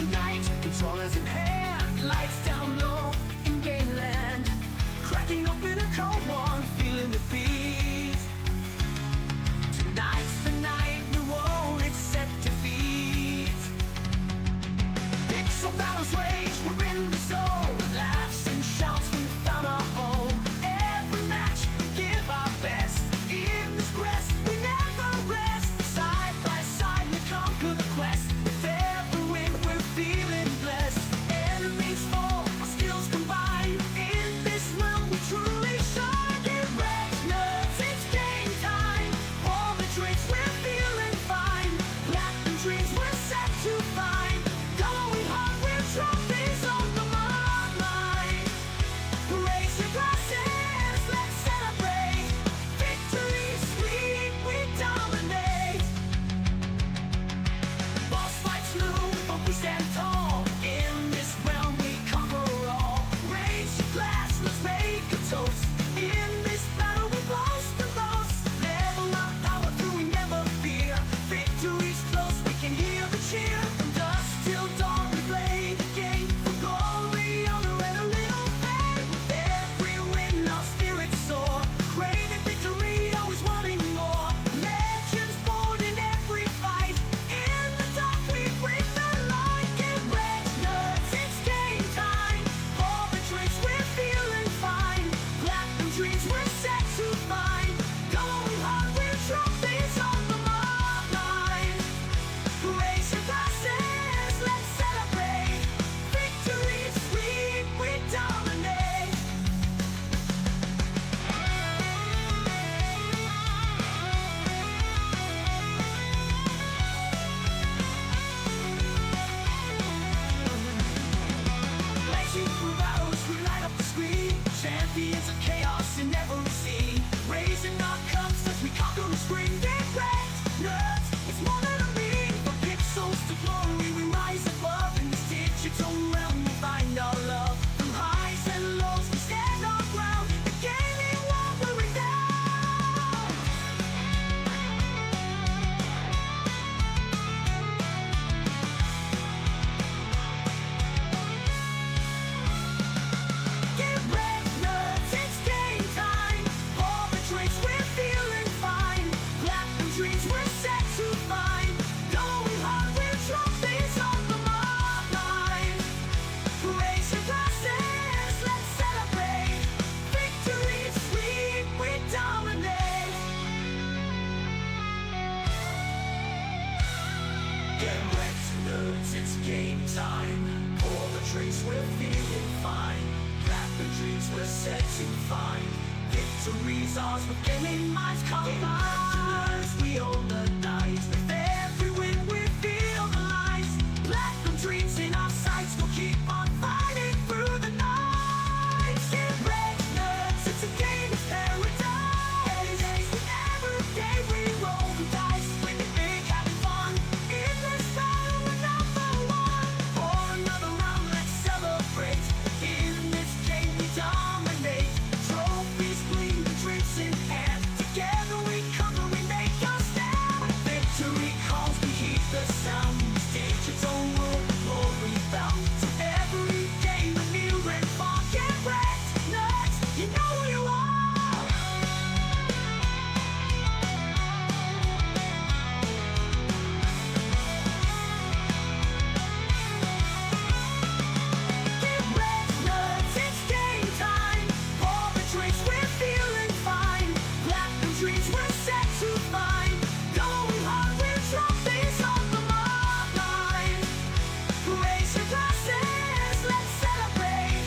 the night, controllers in hand, lights down low in gangland, cracking open a cold one, feeling the beat. Tonight's the night, the war it's set to beat. Pixel battles rage, we're in the zone, laughs and shouts, we found our home. Every match, we give our best. In this quest, we never rest. Side by side, we conquer the quest. With every win, we're feeling blessed. Enemies fall, our skills combine. In this realm, we truly shine. Get wrecked, nerds, it's game time. All the drinks, we're feeling fine. Platinum dreams, we're set to find. Going hard, we're trophies on the mind. Raise your glasses, let's celebrate. Victory sweet, we dominate. Boss fights loom, but we stand tall. In this realm, we conquer all. Raise your glass, let's make a toast. In this battle, we boast the most. Level up, power through, we never fear. Victory's close, we can hear the cheer. From dusk till dawn, we play the game. For glory, honor, and a little fame. With every win, our spirits soar. Craving victory, always wanting more. Legends born in every fight. In the dark, we bring the light. Get wrecked, nerds, it's game time. All the drinks, we're feeling fine. Platinum dreams, we're set to find. Going hard, we're trophies on the line. Raise your glasses, let's celebrate. Victory sweet, we dominate. Blazing through battles, we light up the screen. Champions of chaos in every scene. Raising our cups as we conquer the spring. Get wrecked, nerds, it's more than a meme. From pixels to glory, we rise above. In this digital realm, we find our love. Through highs and lows, we stand our ground. The gaming world, we're renowned. Get wrecked, nerds, it's game time. All the drinks, we're feeling fine. Platinum dreams, we're set to find. Going hard, we're trophies on the line. Raise your glasses, let's celebrate. Victory sweet, we dominate. Get wrecked, nerds, it's game time. All the drinks, we're feeling fine. Platinum dreams, we're set to find. Victory's ours with gaming minds combined. We own the dice. With every win, we feel the lies. Platinum dreams in our sights, we'll keep on fighting through the night. Get wrecked, nerds, it's a game of paradise. Any days, every day we roll the dice. Winning big, having fun. In this battle, we're number one. For another round, let's celebrate. In this game, we dominate. Trophies gleam, the drinks in hand. Together we conquer, we make a stand. When victory calls, we heed the sound. Stage its own world, glory bound. So every game, a new and far. Get wrecked, nerds, you know who you are. Get wrecked, nerds, it's game time. All the drinks, we're feeling fine. Platinum dreams, we're set to find. Going hard, we're trophies on the line. Raise your glasses, let's celebrate.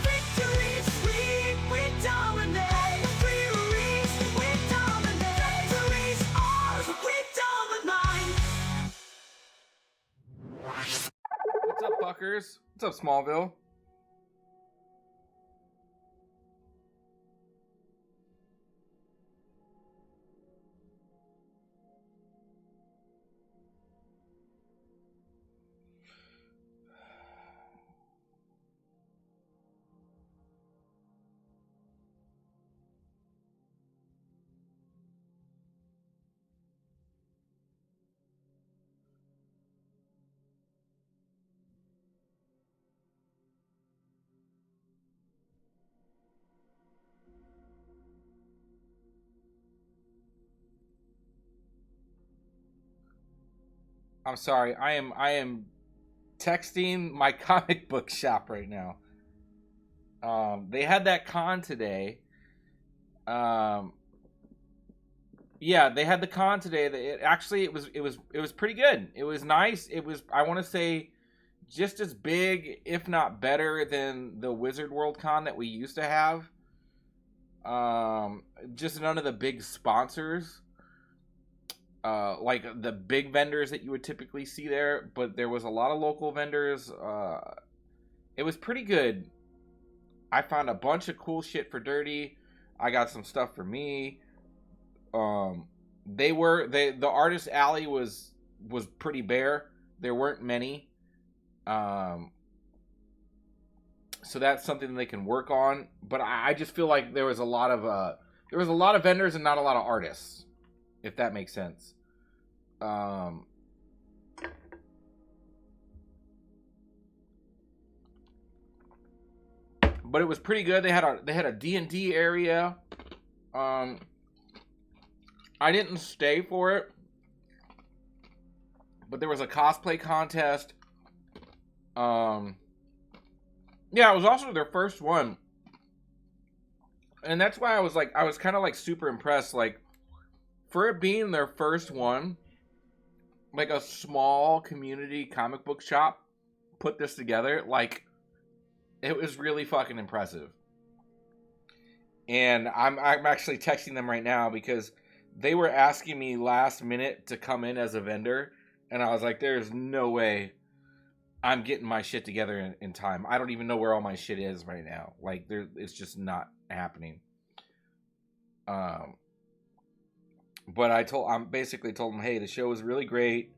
Victory sweet, we dominate. Victories, we dominate. Victory's ours, we dominate. What's up, fuckers? What's up, Smallville? I'm sorry. I am texting my comic book shop right now. They had that con today. Um, yeah, they had the con today. It was pretty good. It was nice. It was, I want to say, just as big, if not better, than the Wizard World Con that we used to have. Just none of the big sponsors, like the big vendors that you would typically see there, but there was a lot of local vendors. It was pretty good. I found a bunch of cool shit for Dirty. I got some stuff for me. The artist alley was pretty bare. There weren't many. So that's something they can work on. But I just feel like there was a lot of vendors and not a lot of artists, if that makes sense. But it was pretty good. They had a D&D area. I didn't stay for it, but there was a cosplay contest. Yeah, it was also their first one. And that's why I was kind of like super impressed. Like, for it being their first one, like a small community comic book shop put this together, like, it was really fucking impressive. And I'm actually texting them right now because they were asking me last minute to come in as a vendor, and I was like, there's no way I'm getting my shit together in time. I don't even know where all my shit is right now. Like, it's just not happening. But I basically told them, hey, the show was really great.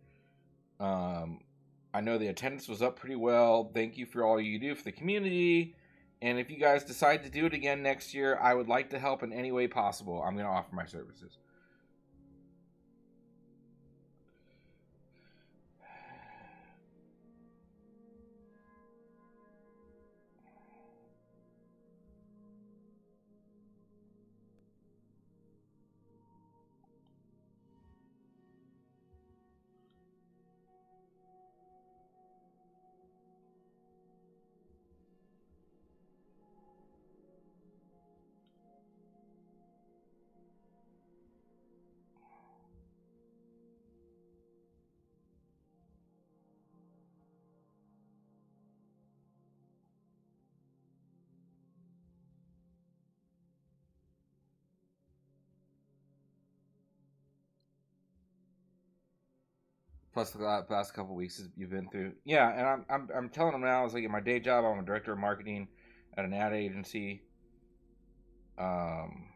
I know the attendance was up pretty well. Thank you for all you do for the community. And if you guys decide to do it again next year, I would like to help in any way possible. I'm going to offer my services. Plus the past couple weeks you've been through. Yeah, and I'm telling them now. I was like, in my day job, I'm a director of marketing at an ad agency. Um,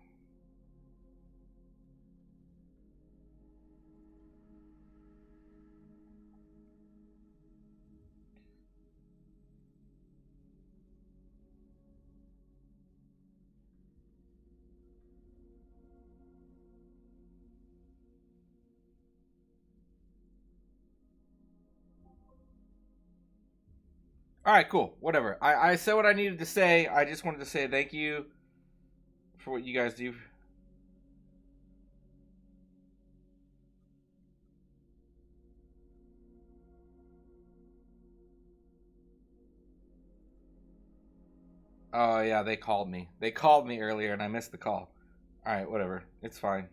all right, cool. Whatever. I said what I needed to say. I just wanted to say thank you for what you guys do. Oh yeah, they called me. They called me earlier, and I missed the call. All right, whatever. It's fine.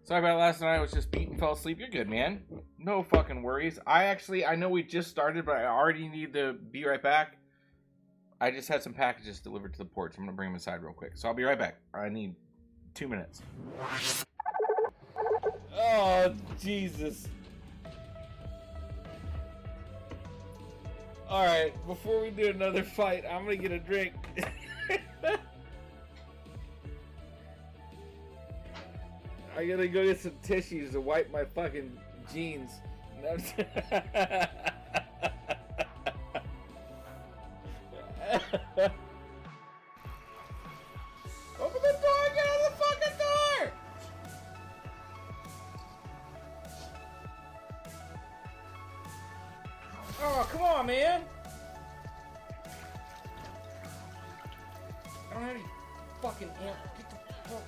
Sorry about last night. I was just beat and fell asleep. You're good, man. No fucking worries. I know we just started, but I already need to be right back. I just had some packages delivered to the porch. I'm gonna bring them inside real quick. So I'll be right back. I need 2 minutes. Oh, Jesus. Alright, before we do another fight, I'm gonna get a drink. I gotta go get some tissues to wipe my fucking jeans. Open the door! Get out of the fucking door! Oh, come on, man! I don't have any fucking ammo. Get the fuck.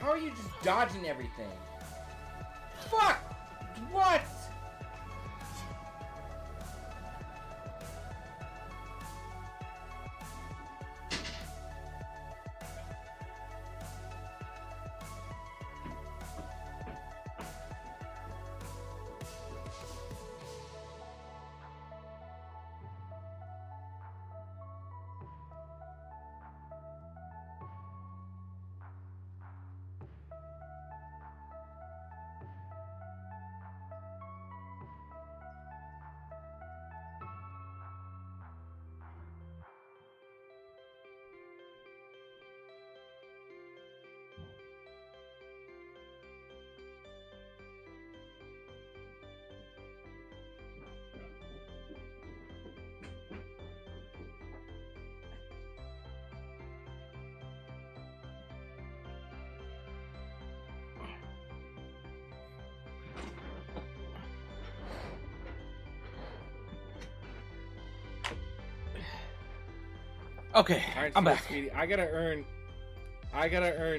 How are you just dodging everything? Fuck! What? Okay, All right, I'm so, back. Speedy, I gotta earn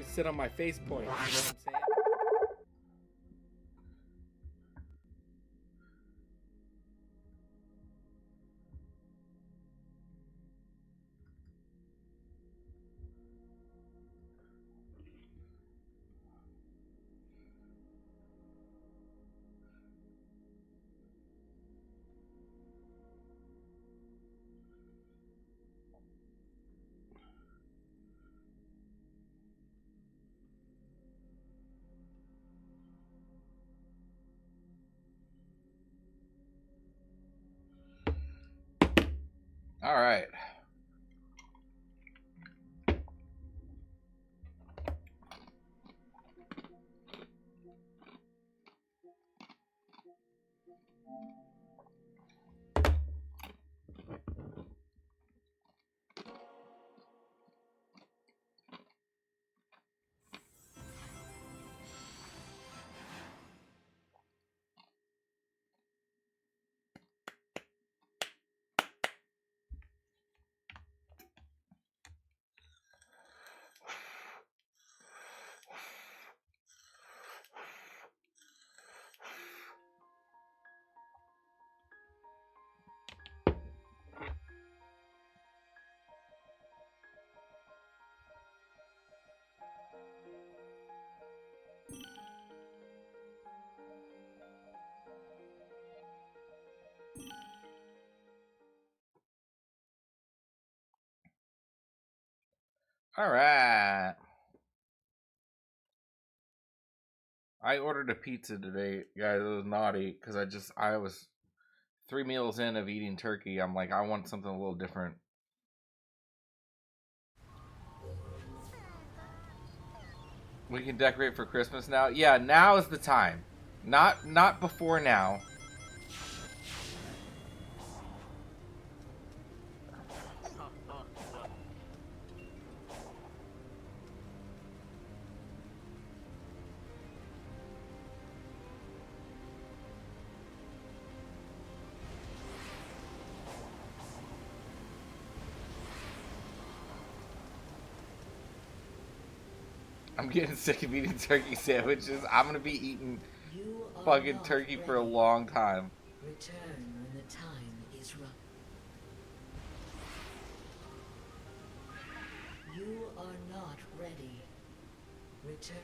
sit on my face point. You know what I'm saying? All right. All right. I ordered a pizza today, guys. It was naughty because I was 3 meals in of eating turkey. I'm like, I want something a little different. We can decorate for Christmas now. Yeah, now is the time. Not before now. I'm getting sick of eating turkey sandwiches. I'm gonna be eating fucking turkey for a long time. Return when the time is right. You are not ready. Return.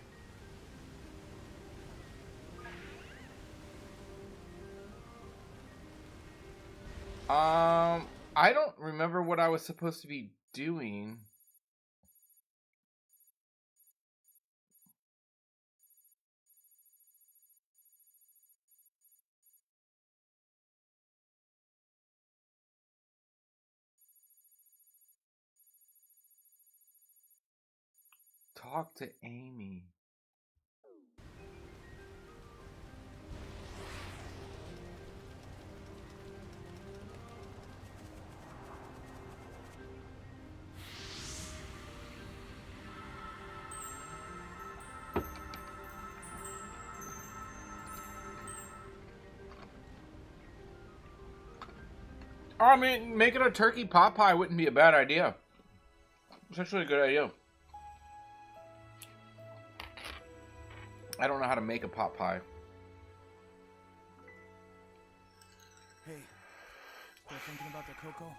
I don't remember what I was supposed to be doing. Talk to Amy. Oh, I mean, making a turkey pot pie wouldn't be a bad idea. It's actually a good idea. I don't know how to make a pot pie. Hey, still thinking about the cocoa?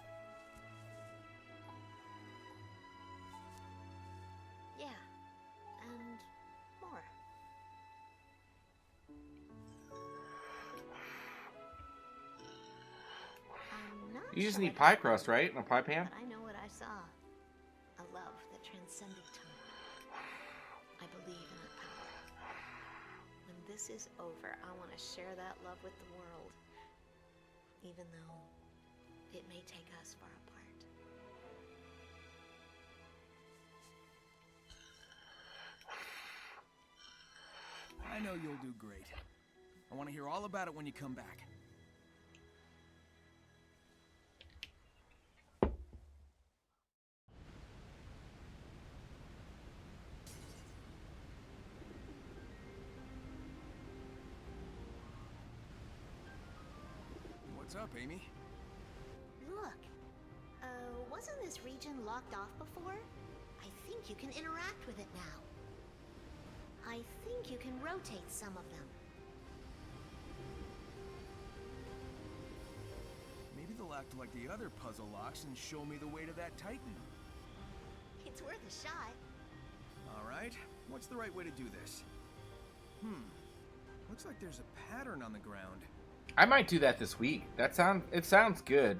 Yeah, and more. I'm not You just sure need what pie happened, crust, right? In a pie pan? but I know what I saw. A love that transcended time. I believe in that power. When this is over, I want to share that love with the world. Even though it may take us far apart. I know you'll do great. I want to hear all about it when you come back. What's up, Amy? Look, wasn't this region locked off before? I think you can interact with it now. I think you can rotate some of them. Maybe they'll act like the other puzzle locks and show me the way to that Titan. It's worth a shot. All right, what's the right way to do this? Looks like there's a pattern on the ground. I might do that this week. It sounds good.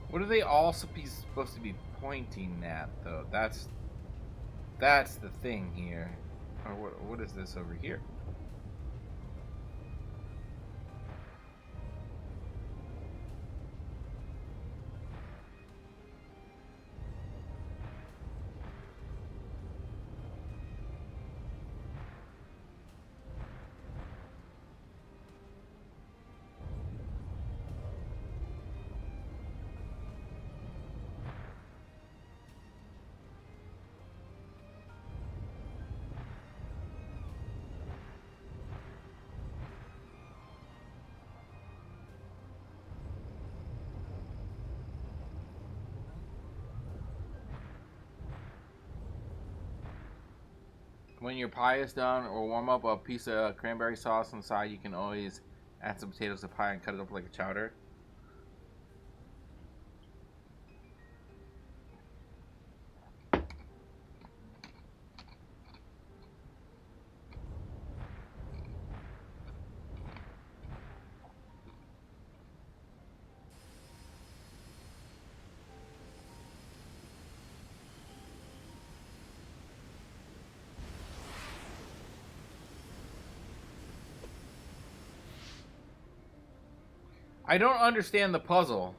What are they all supposed to be pointing at, though? That's the thing here. Or what is this over here? When your pie is done, or warm up a piece of cranberry sauce on the side, you can always add some potatoes to pie and cut it up like a chowder. I don't understand the puzzle.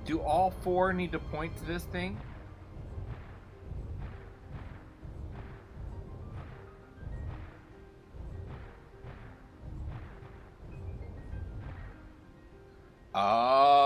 Do all 4 need to point to this thing? Oh.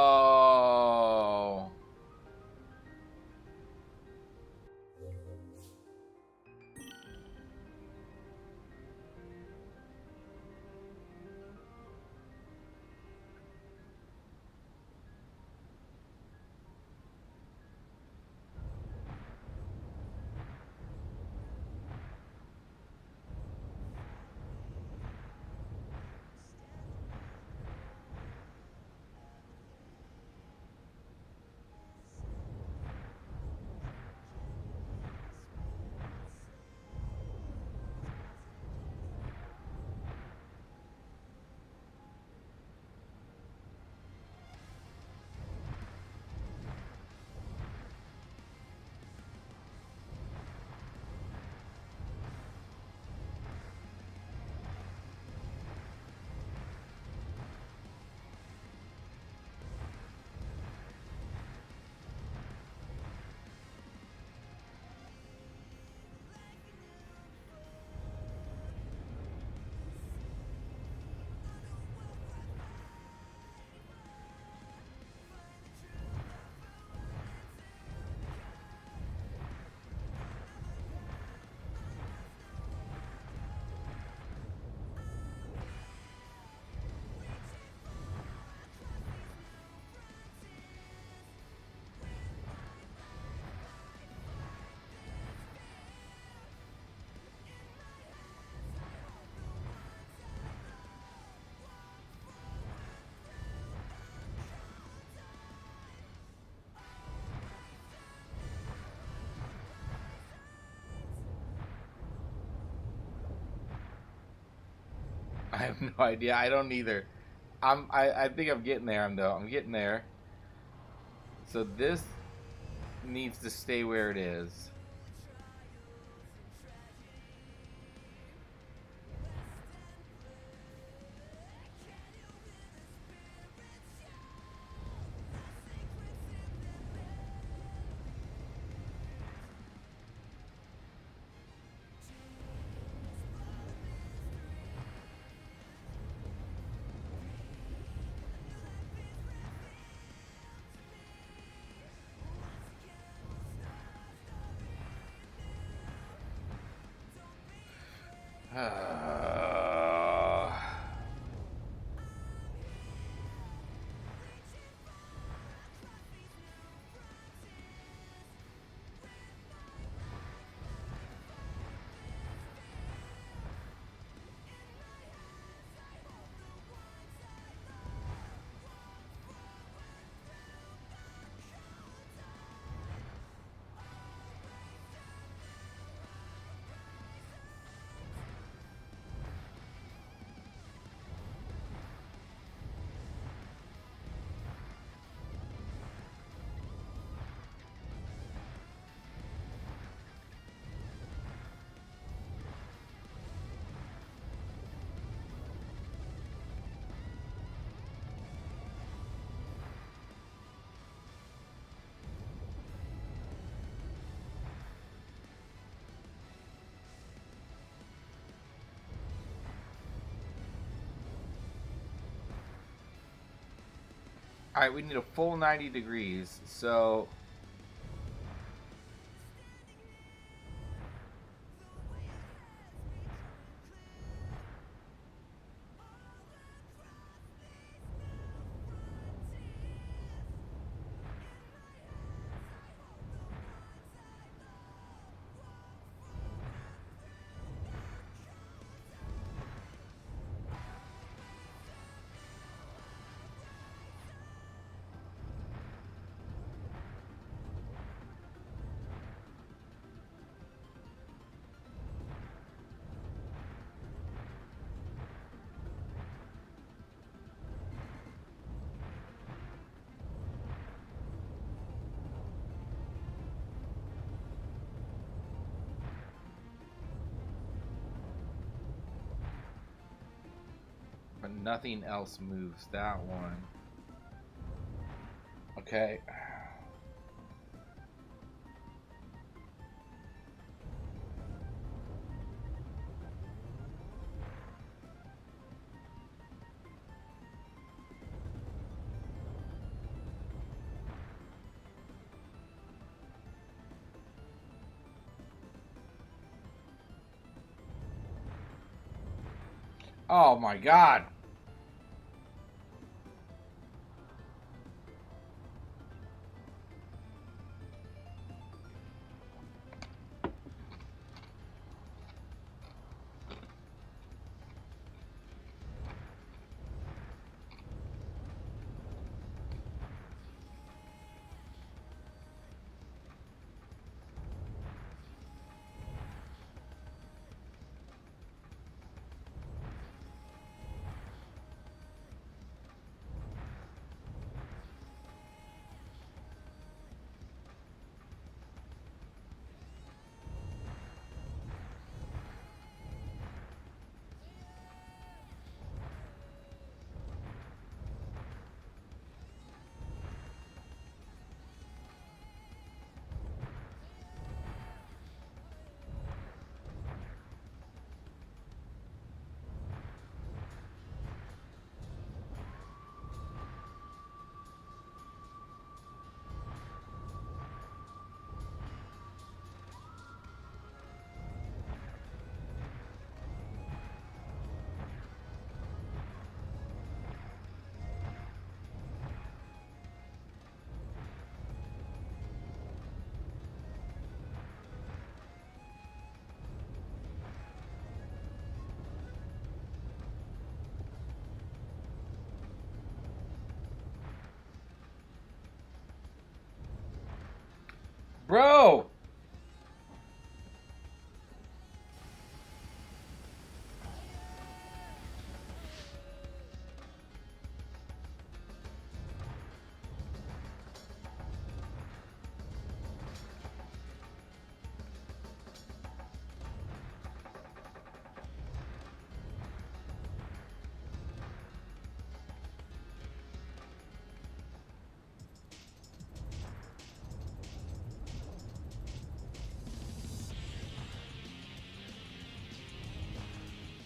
I have no idea. I don't either. I think I'm getting there. I'm getting there. So this needs to stay where it is. All right, we need a full 90 degrees. So but nothing else moves that one. Okay. Oh my god. Bro!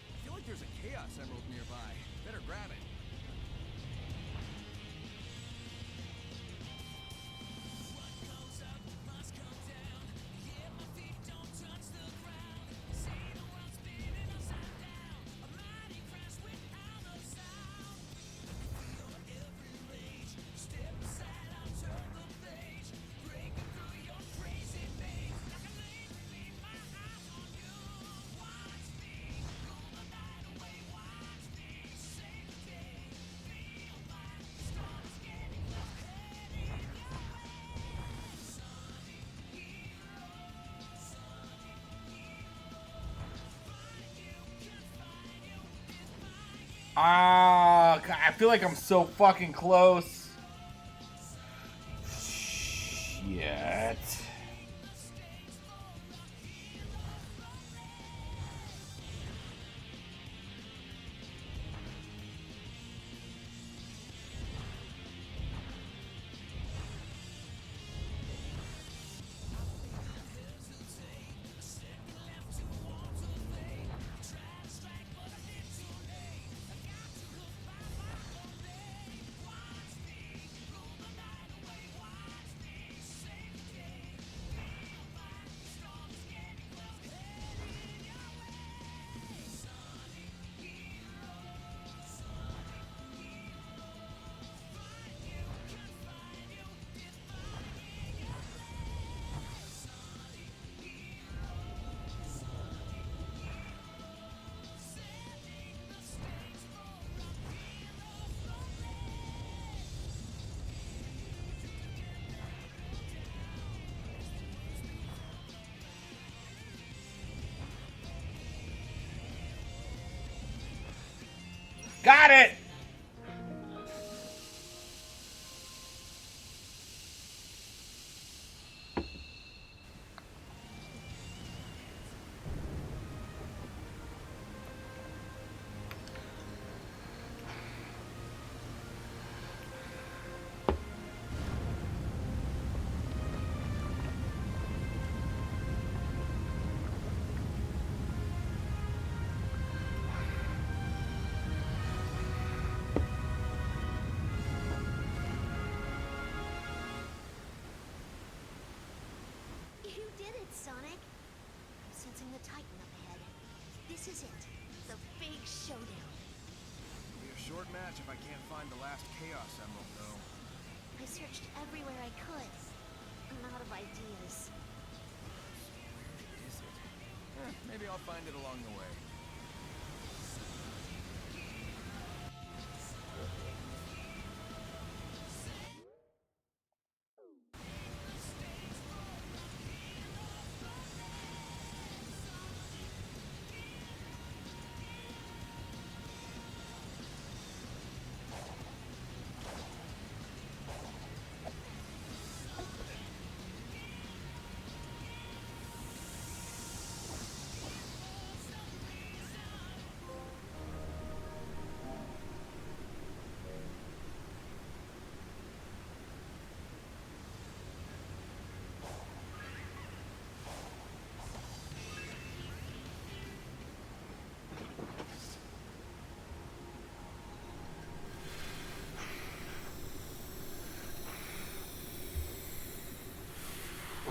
I feel like there's a Chaos Emerald nearby. Better grab it. Ah, I feel like I'm so fucking close. Shit. Got it! right, Sonic. I'm sensing the Titan up ahead. This is it. The big showdown. It'll be a short match if I can't find the last Chaos Emerald, though. I searched everywhere I could. I'm out of ideas. Where is it? Maybe I'll find it along the way.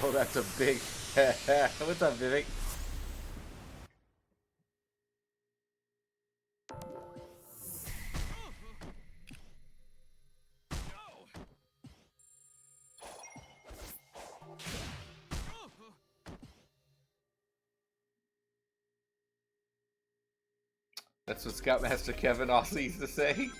Oh, that's a big. What's up, Vivek? That's what Scoutmaster Kevin also used to say.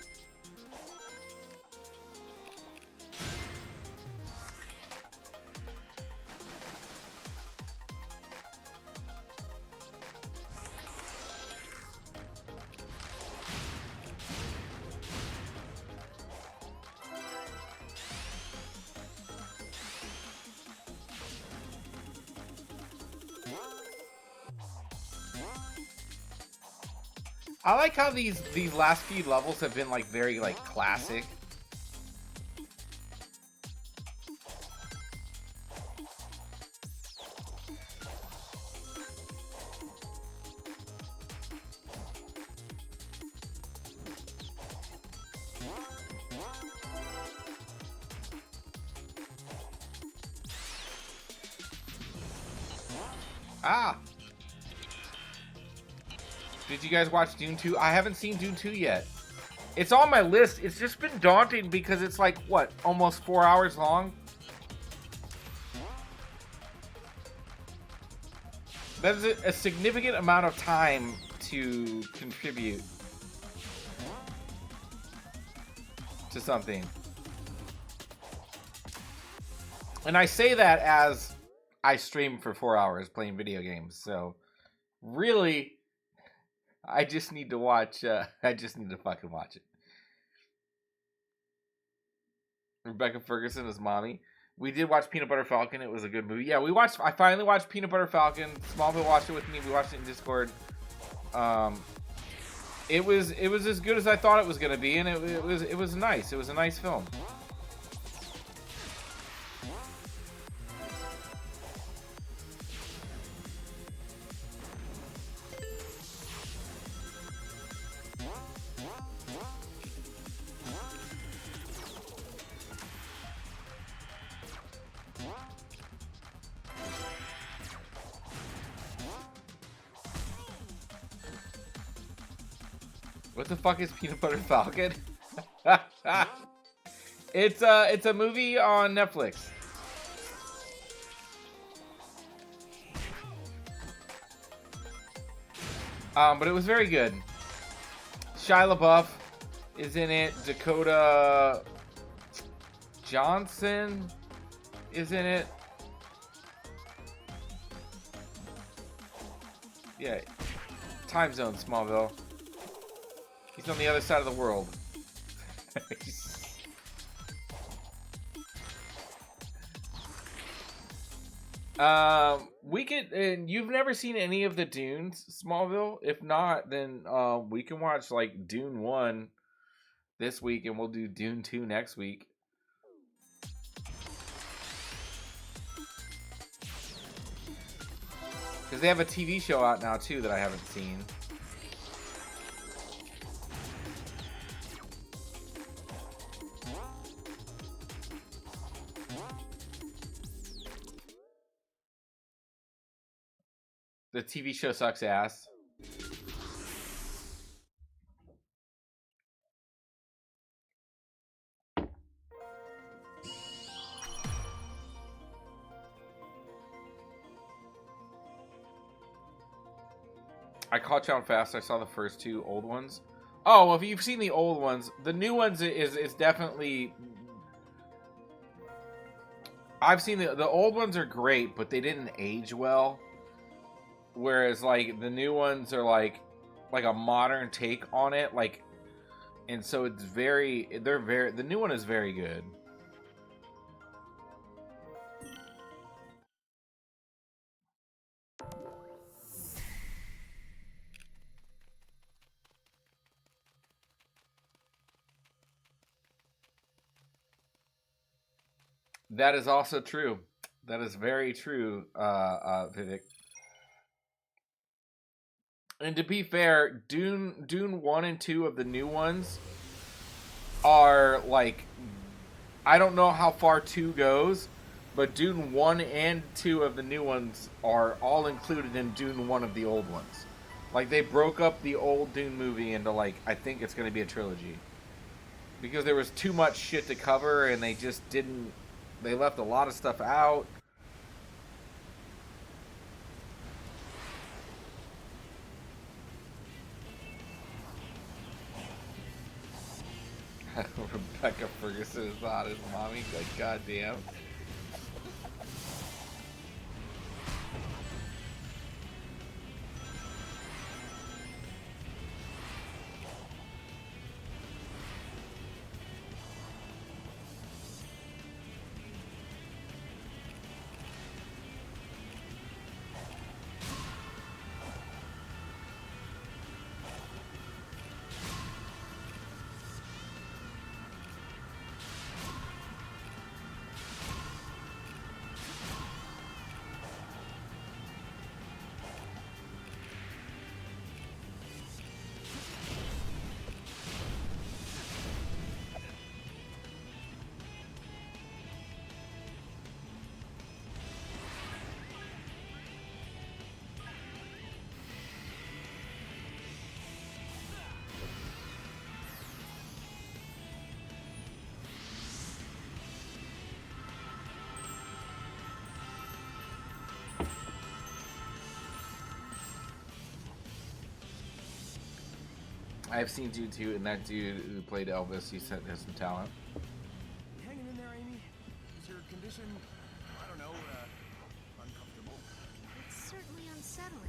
I like how these last few levels have been like very like classic. Ah! Did you guys watch Dune 2? I haven't seen Dune 2 yet. It's on my list. It's just been daunting because it's like, what, almost 4 hours long? That is a significant amount of time to contribute to something. And I say that as I stream for 4 hours playing video games. So, really, I just need to watch, I just need to fucking watch it. Rebecca Ferguson is mommy. We did watch Peanut Butter Falcon. It was a good movie. Yeah, I finally watched Peanut Butter Falcon. Smallville watched it with me. We watched it in Discord. It was as good as I thought it was going to be, and it was nice. It was a nice film. What the fuck is Peanut Butter Falcon? It's a movie on Netflix. But it was very good. Shia LaBeouf is in it. Dakota Johnson is in it. Yeah. Time zone, Smallville. He's on the other side of the world. We could, and you've never seen any of the Dunes, Smallville? If not, then we can watch like Dune 1 this week, and we'll do Dune 2 next week. Because they have a TV show out now too that I haven't seen. The TV show sucks ass. I caught you on fast. I saw the first two old ones. Oh, well, if you've seen the old ones, the new ones is definitely. I've seen the old ones are great, but they didn't age well. Whereas like the new ones are like a modern take on it, like, and so it's the new one is very good. That is also true. That is very true, Vivek. And to be fair, Dune 1 and 2 of the new ones are like, I don't know how far 2 goes, but Dune 1 and 2 of the new ones are all included in Dune 1 of the old ones. Like, they broke up the old Dune movie into, like, I think it's going to be a trilogy. Because there was too much shit to cover, and they just didn't, they left a lot of stuff out. Rebecca Ferguson is hot as mommy. Like, goddamn. I've seen Dune 2, and that dude who played Elvis, he said has some talent. Hanging in there, Amy? Is your condition, I don't know, uncomfortable? It's certainly unsettling,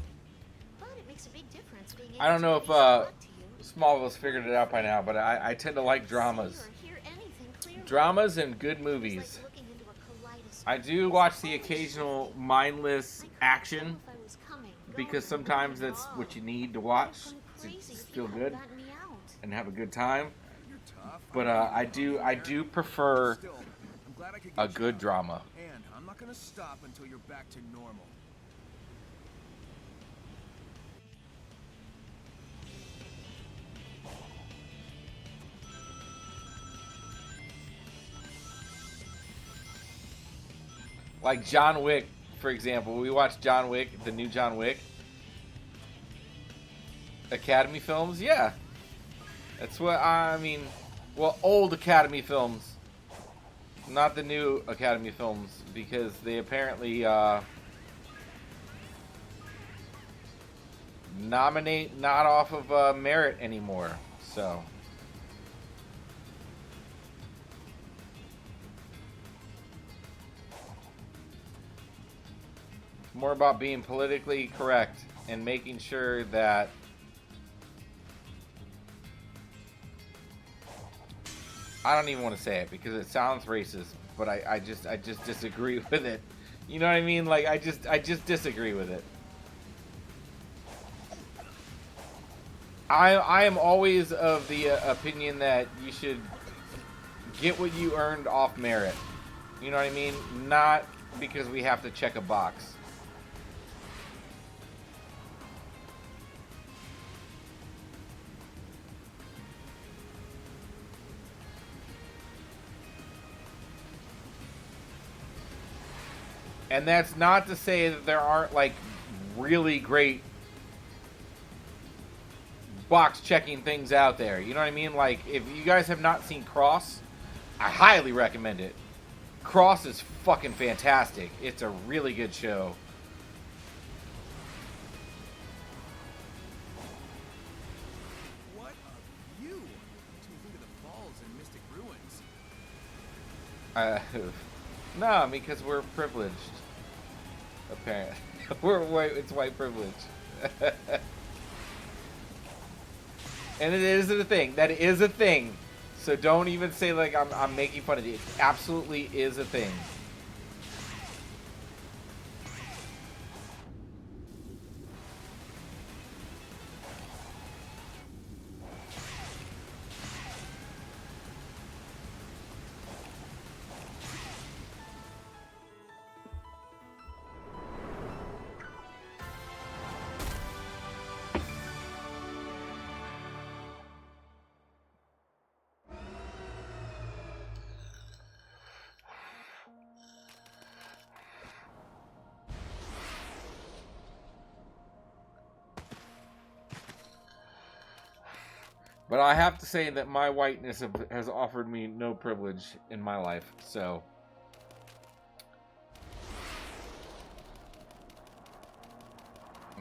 but it makes a big difference being able I don't know to if talk to you. Smallville's figured it out by now, but I tend to like dramas. See or hear anything clearly. Dramas and good It's movies. like looking into a kaleidoscope. I do watch the occasional mindless I couldn't action, tell if I was coming, because going, sometimes that's wrong. what you need to watch I'd gone to crazy just if feel you hadn't good gotten me out. and have a good time. You're tough. But I do prefer Still, I'm glad I could a get you good out. drama. And I'm not gonna stop until you're back to normal. Like John Wick, for example. We watched John Wick, the new John Wick. Academy films, yeah. That's what I mean. Well, old Academy films. Not the new Academy films, because they apparently nominate not off of merit anymore. So it's more about being politically correct and making sure that I don't even want to say it because it sounds racist, but I just disagree with it. You know what I mean? Like I just disagree with it. I am always of the opinion that you should get what you earned off merit. You know what I mean? Not because we have to check a box. And that's not to say that there aren't like really great box checking things out there. You know what I mean? Like, if you guys have not seen Cross, I highly recommend it. Cross is fucking fantastic. It's a really good show. What a view! Makes me think of the falls in Mystic Ruins. No, because we're privileged. Apparently. We're white, it's white privilege. And it is a thing. That is a thing. So don't even say like I'm making fun of it. It absolutely is a thing. But I have to say that my whiteness has offered me no privilege in my life, so.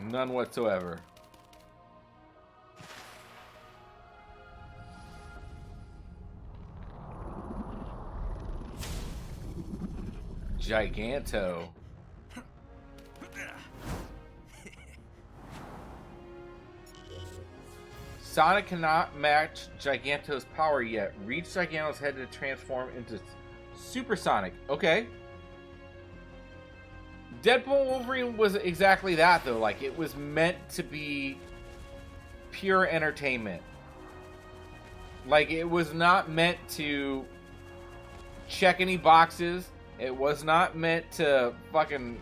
None whatsoever. Giganto. Sonic cannot match Giganto's power yet. Reach Giganto's head to transform into Supersonic. Okay. Deadpool Wolverine was exactly that, though. Like, it was meant to be pure entertainment. Like, it was not meant to check any boxes. It was not meant to fucking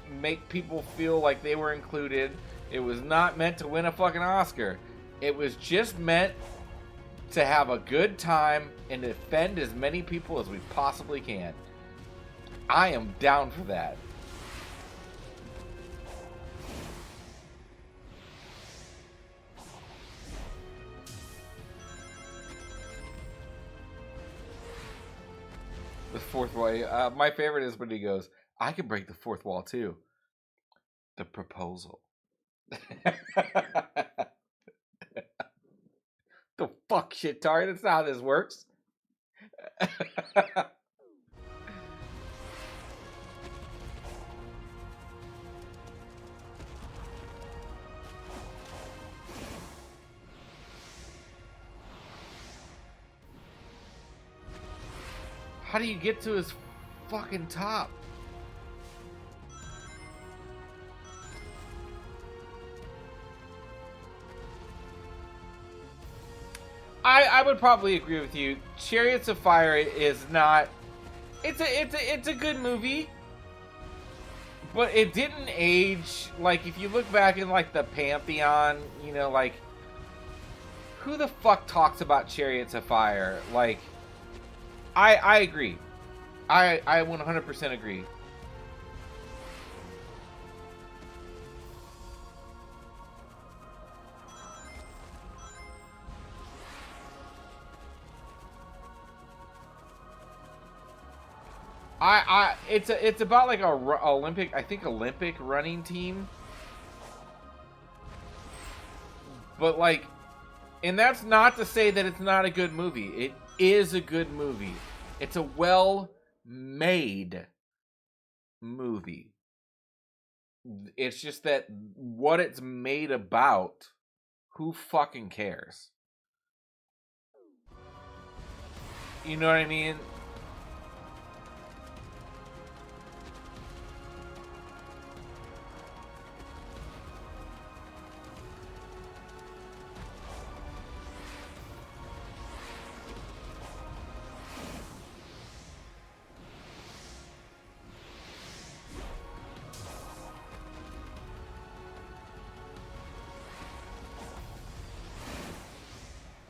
make people feel like they were included. It was not meant to win a fucking Oscar. It was just meant to have a good time and offend as many people as we possibly can. I am down for that. The fourth wall. My favorite is when he goes, I can break the fourth wall too. The proposal. The fuck shit, Tari. That's not how this works. How do you get to his fucking top? I would probably agree with you. Chariots of Fire is not. It's a good movie, but it didn't age. Like, if you look back in like the Pantheon, you know, like, who the fuck talks about Chariots of Fire? Like, I agree. I 100% agree. It's about like a Olympic, I think, Olympic running team. But like, and that's not to say that it's not a good movie. It is a good movie. It's a well-made movie. It's just that what it's made about, who fucking cares? You know what I mean?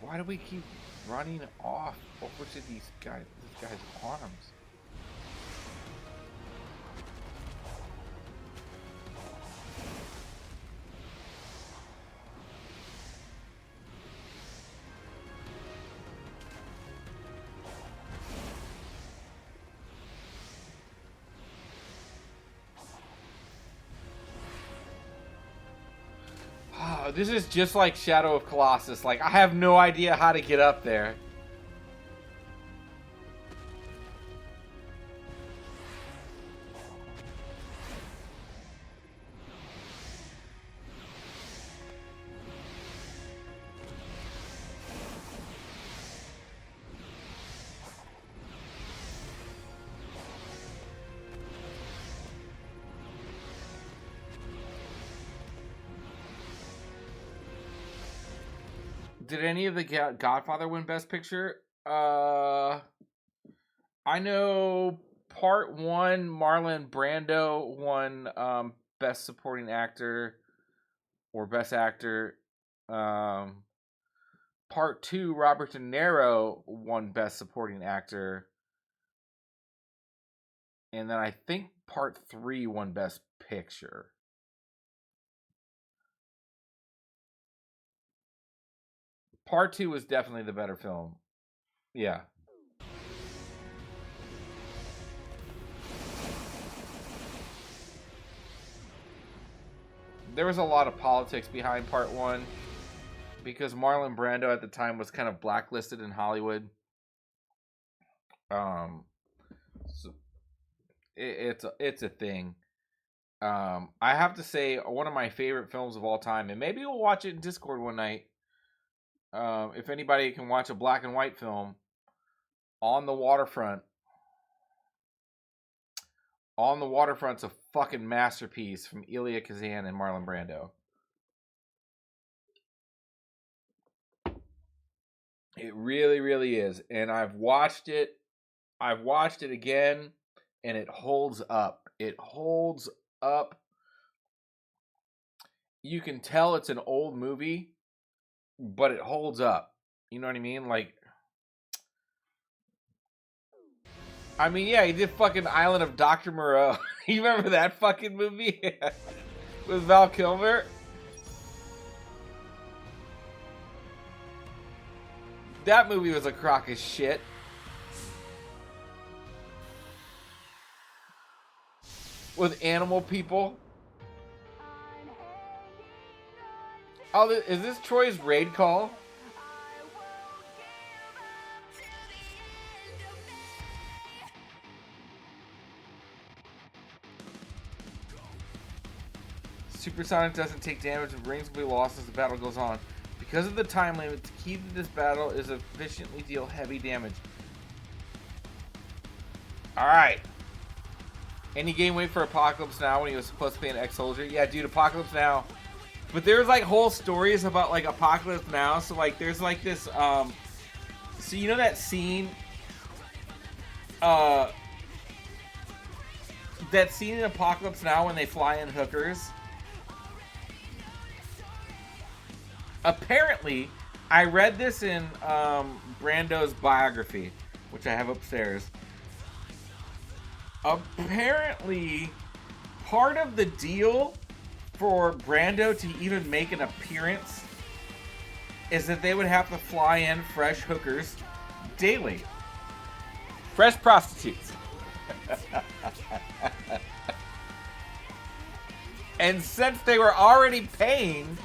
Why do we keep running off over to these guys' arms? This is just like Shadow of Colossus. Like, I have no idea how to get up there. Did any of the Godfather win Best Picture? I know Part 1, Marlon Brando won Best Supporting Actor or Best Actor. Part 2, Robert De Niro won Best Supporting Actor. And then I think Part 3 won Best Picture. Part 2 was definitely the better film. Yeah. There was a lot of politics behind Part 1 because Marlon Brando at the time was kind of blacklisted in Hollywood. So it's a thing. I have to say, one of my favorite films of all time, and maybe we'll watch it in Discord one night. If anybody can watch a black and white film, On the Waterfront. On the Waterfront's a fucking masterpiece from Elia Kazan and Marlon Brando. It really, really is. And I've watched it. I've watched it again, and it holds up. It holds up. You can tell it's an old movie, but it holds up. You know what I mean? Like, I mean, yeah, he did fucking Island of Dr. Moreau. You remember that fucking movie? With Val Kilmer? That movie was a crock of shit. With animal people. Oh, is this Troy's raid call? Supersonic doesn't take damage and rings will be lost as the battle goes on. Because of the time limit, the key to this battle is efficiently deal heavy damage. Alright. Any game wait for Apocalypse Now when he was supposed to be an ex-soldier? Yeah, dude, Apocalypse Now. But there's like whole stories about like Apocalypse Now. So like there's like this so you know that scene that scene in Apocalypse Now when they fly in hookers? Apparently, I read this in Brando's biography, which I have upstairs. Apparently, part of the deal for Brando to even make an appearance is that they would have to fly in fresh hookers daily. Fresh prostitutes. And since they were already paying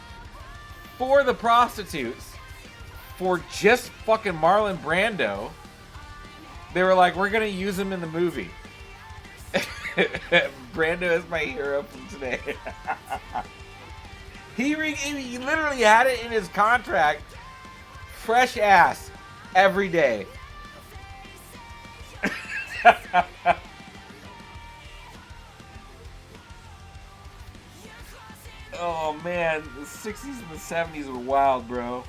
for the prostitutes for just fucking Marlon Brando, they were like, we're gonna use him in the movie. Brando is my hero from today. He literally had it in his contract. Fresh ass every day. Oh man, the 60s and the 70s were wild, bro.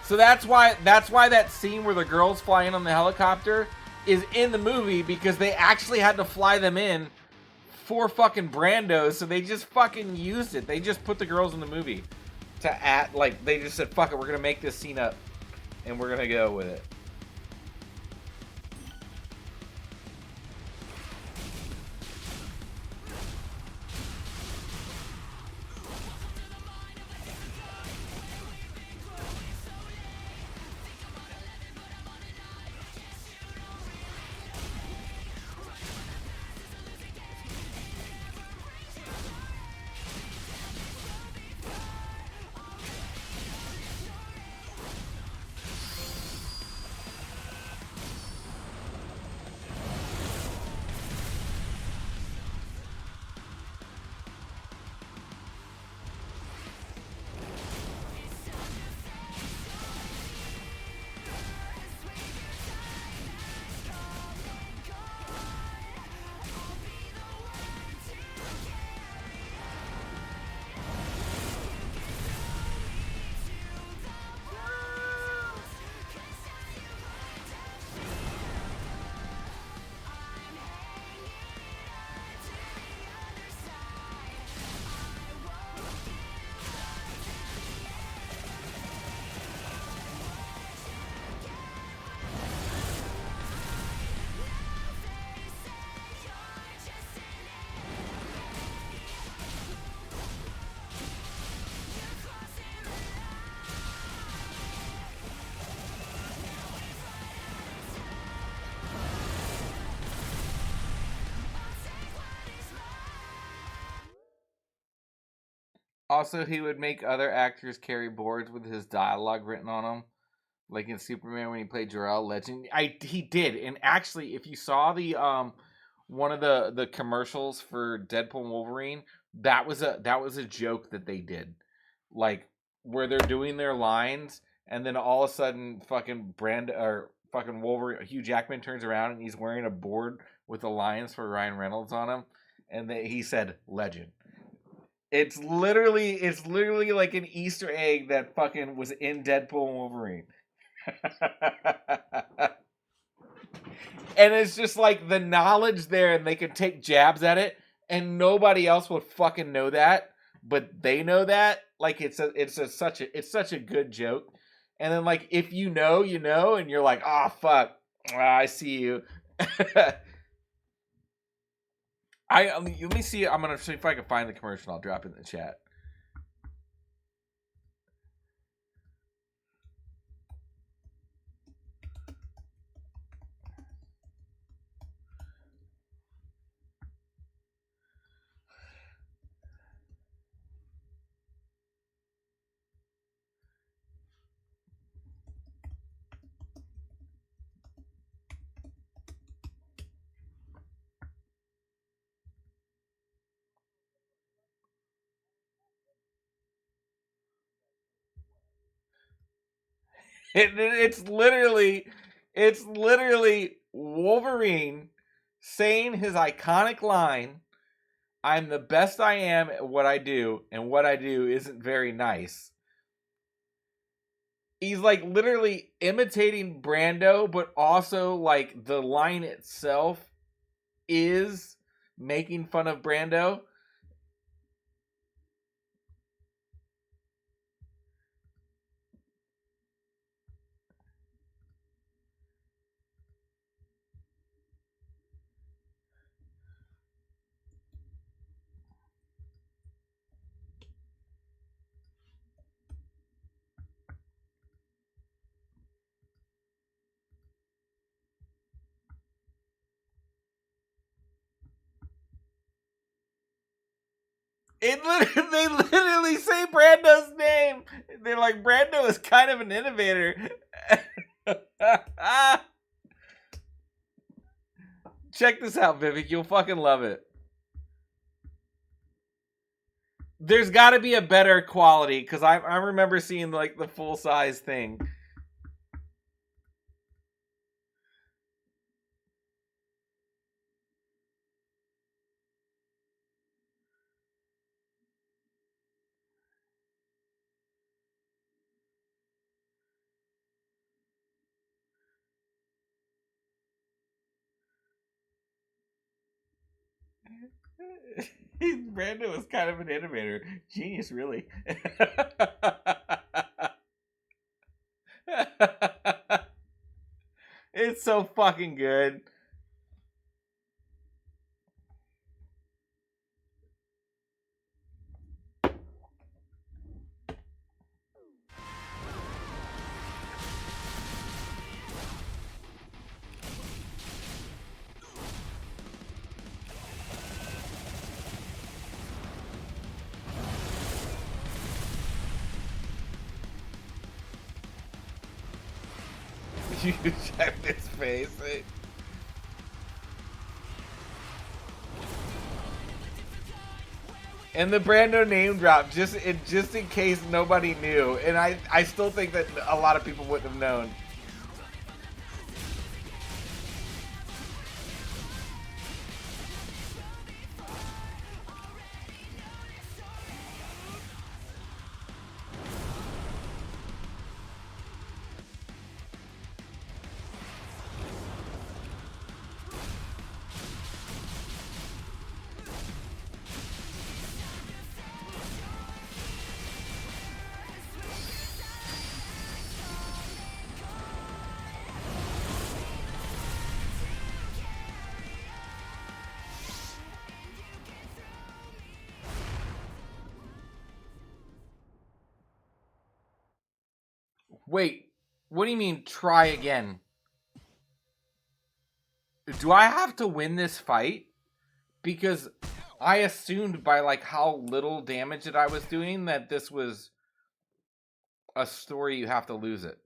So that's why that scene where the girls fly in on the helicopter is in the movie, because they actually had to fly them in for fucking Brando, so they just fucking used it. They just put the girls in the movie to act like, they just said, fuck it, we're gonna make this scene up and we're gonna go with it. Also, he would make other actors carry boards with his dialogue written on them, like in Superman when he played Jor-El Legend. He did, and actually, if you saw the one of the commercials for Deadpool and Wolverine, that was a joke that they did, like where they're doing their lines, and then all of a sudden, fucking Wolverine, Hugh Jackman turns around and he's wearing a board with the lines for Ryan Reynolds on him, and he said "Legend." It's literally like an Easter egg that fucking was in Deadpool and Wolverine. And it's just like the knowledge there, and they could take jabs at it, and nobody else would fucking know that, but they know that. Like it's such a good joke. And then like if you know, and you're like, oh fuck, I see you. Let me see. I'm gonna see if I can find the commercial. I'll drop it in the chat. It's literally Wolverine saying his iconic line, "I'm the best I am at what I do, and what I do isn't very nice." He's like literally imitating Brando, but also like the line itself is making fun of Brando. They literally say Brando's name. They're like, Brando is kind of an innovator. Check this out, Vivek. You'll fucking love it. There's got to be a better quality, because I remember seeing like the full size thing. Brando is kind of an innovator. Genius, really. It's so fucking good. You check his face. Eh? And the Brando name drop just in case nobody knew, and I still think that a lot of people wouldn't have known. Wait, what do you mean try again? Do I have to win this fight? Because I assumed by like how little damage that I was doing that this was a story you have to lose it.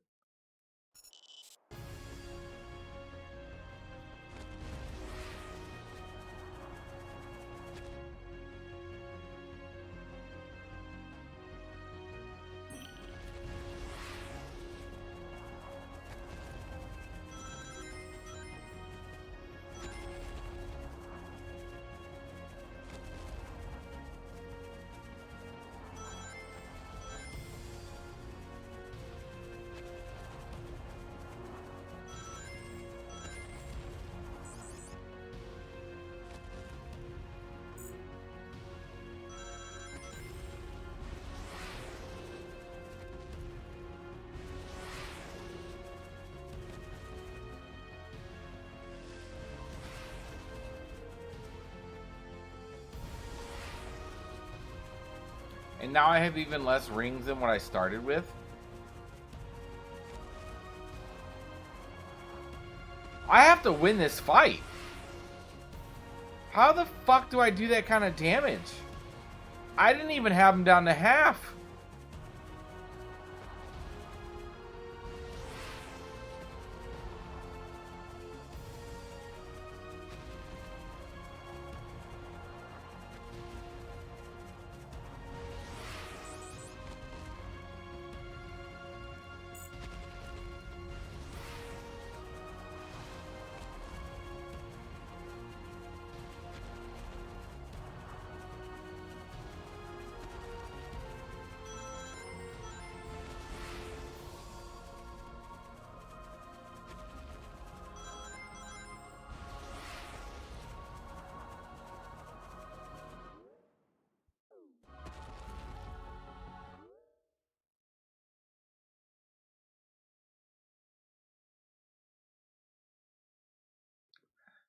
And now I have even less rings than what I started with. I have to win this fight. How the fuck do I do that kind of damage? I didn't even have him down to half.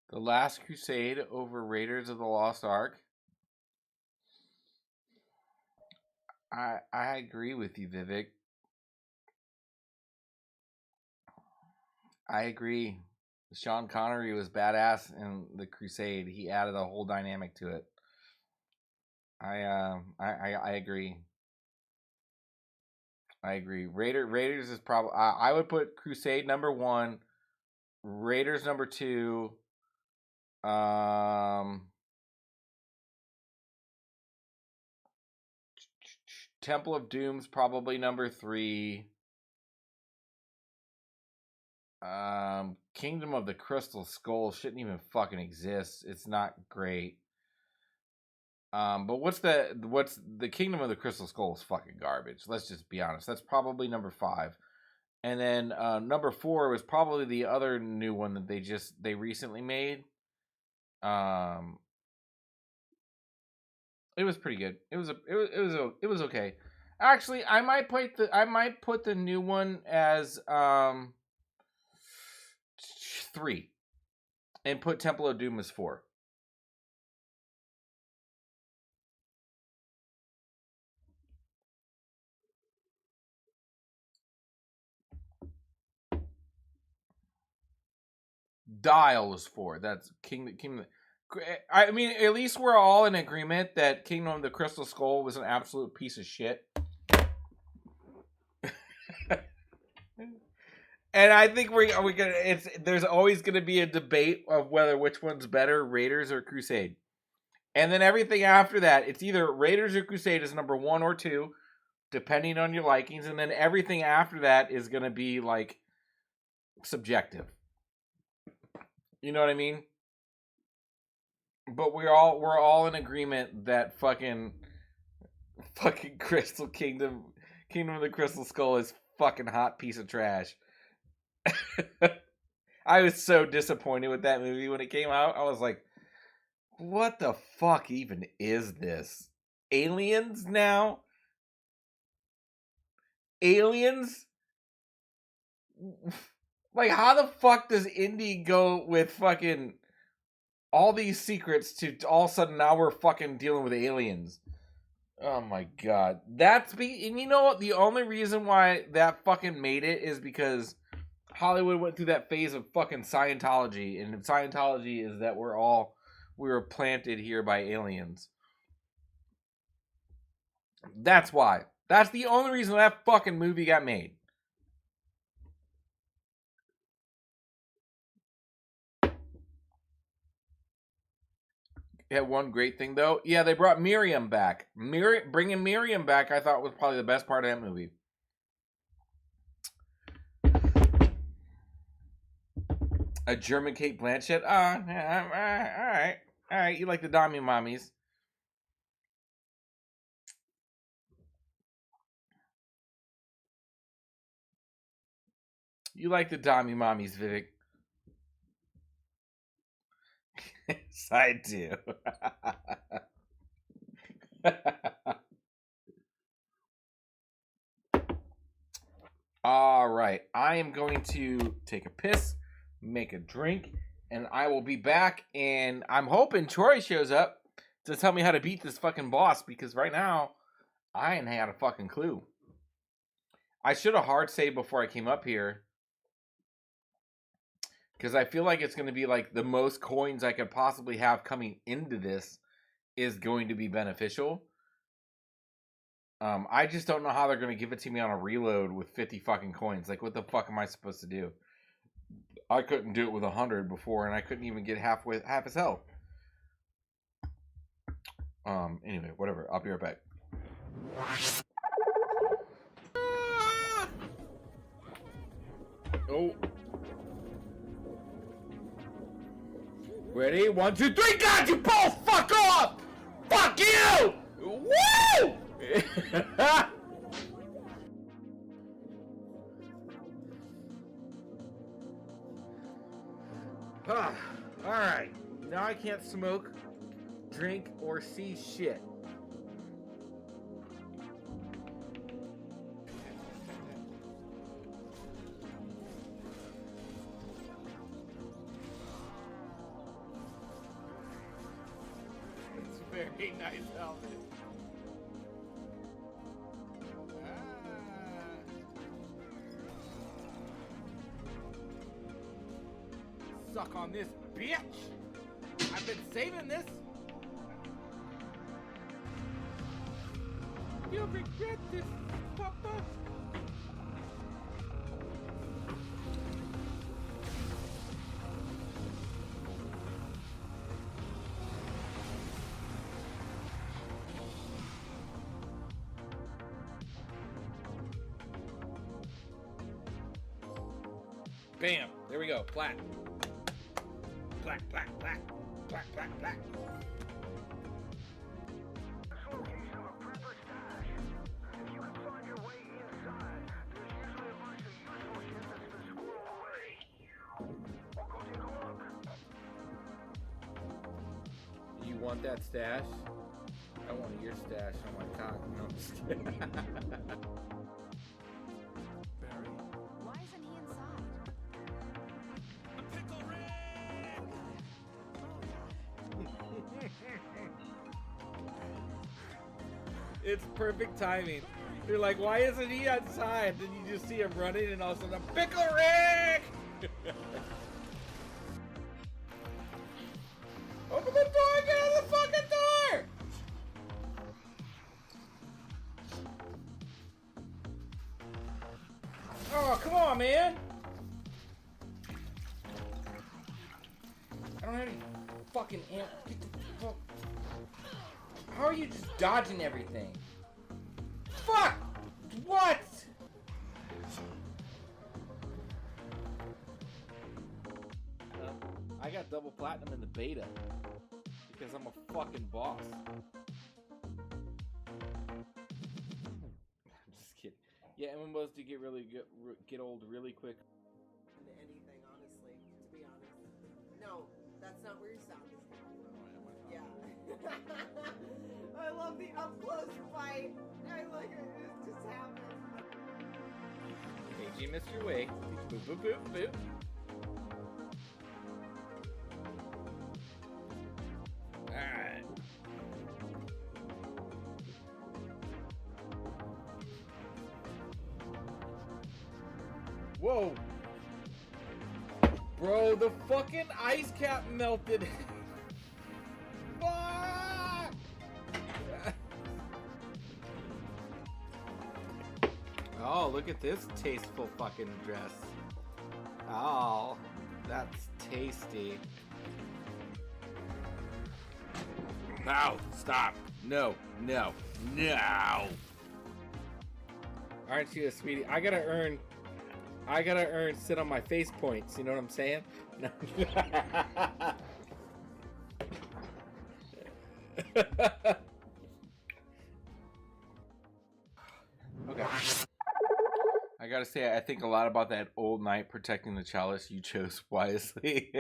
The Last Crusade over Raiders of the Lost Ark. I agree with you, Vivek. I agree. Sean Connery was badass in the Crusade. He added a whole dynamic to it. I agree. I agree. Raiders is probably. I would put Crusade number 1, Raiders number 2. Temple of Doom's probably number 3. Kingdom of the Crystal Skull shouldn't even fucking exist. It's not great. But what's the Kingdom of the Crystal Skull is fucking garbage. Let's just be honest. That's probably number 5. And then number 4 was probably the other new one that they recently made. It was pretty good. It was okay. Actually, I might put the new one as 3 and put Temple of Doom as 4. Dial is 4. That's Kingdom. I mean, at least we're all in agreement that Kingdom of the Crystal Skull was an absolute piece of shit. And I think there's always gonna be a debate of which one's better, Raiders or Crusade. And then everything after that, it's either Raiders or Crusade is number 1 or 2, depending on your likings, and then everything after that is gonna be like subjective. You know what I mean? But we're all in agreement that fucking Crystal Kingdom of the Crystal Skull is fucking hot piece of trash. I was so disappointed with that movie when it came out. I was like, what the fuck even is this? Aliens now? Aliens? Like, how the fuck does Indy go with fucking all these secrets to all of a sudden now we're fucking dealing with aliens? Oh my god. And you know what? The only reason why that fucking made it is because Hollywood went through that phase of fucking Scientology, and Scientology is that we're all we were planted here by aliens. That's why. That's the only reason that fucking movie got made. It had one great thing though. Yeah, they brought Miriam back. Bringing Miriam back, I thought was probably the best part of that movie. A German Kate Blanchett. Yeah, all right. You like the Dami mommies? You like the Dami mommies, Vivek? Yes, I do. All right, I am going to take a piss, make a drink, and I will be back. And I'm hoping Troy shows up to tell me how to beat this fucking boss, because right now I ain't had a fucking clue. I should have hard saved before I came up here, because I feel like it's going to be like the most coins I could possibly have coming into this is going to be beneficial. I just don't know how they're going to give it to me on a reload with 50 fucking coins. Like, what the fuck am I supposed to do? I couldn't do it with 100 before, and I couldn't even get half his health. Anyway, whatever. I'll be right back. Oh. Ready? 1, 2, 3. God, you both fuck off! Fuck you! Woo! Alright. Now I can't smoke, drink, or see shit. It's a very nice outfit. Suck on this, bitch! I've been saving this! You'll regret this, Papa! Bam! There we go, flat. Black. You want that stash? I want your stash on my cock. No, I'm just kidding. Why isn't he inside? Pickle Rick! It's perfect timing. You're like, why isn't he outside? Then you just see him running, and all of a sudden, Pickle Rick! Open the door! Get out of the fucking door! Oh, come on, man! I don't have any fucking amp. Get the fuck. How are you just dodging everything? Fuck! What? I got double platinum in the beta because I'm a fucking boss. I'm just kidding. Yeah, MMOs do get old really quick. Anything, honestly, to be honest. No, that's not where your sound is coming from. Yeah. I love the up close fight. I like it. It just happened. KG missed your way. Boop, boop, boop, boop. Alright. Whoa. Bro, the fucking ice cap melted. look at this tasteful fucking dress. Oh, that's tasty. No, stop. No, no, no. Aren't you a sweetie? I gotta earn sit on my face points. You know what I'm saying? No. Okay. I gotta say, I think a lot about that old knight protecting the chalice. You chose wisely.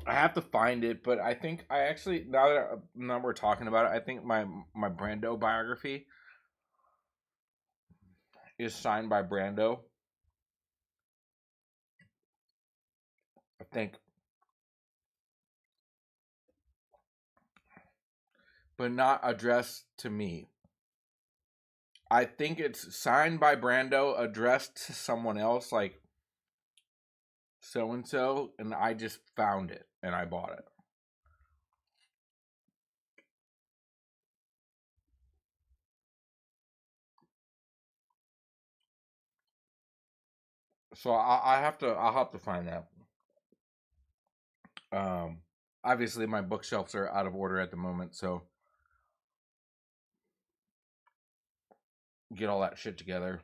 I have to find it, but I think I actually now we're talking about it, I think my Brando biography is signed by Brando. I think, but not addressed to me. I think it's signed by Brando, addressed to someone else, like so and so, and I just found it and I bought it. So I'll have to find that. Obviously my bookshelves are out of order at the moment, so get all that shit together.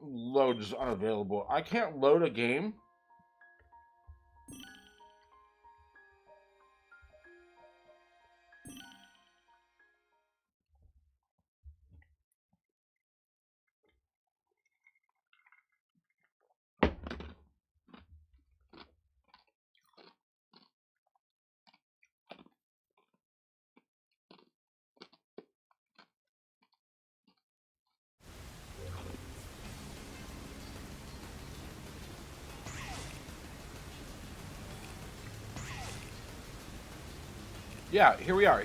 Load is unavailable. I can't load a game. Yeah, here we are.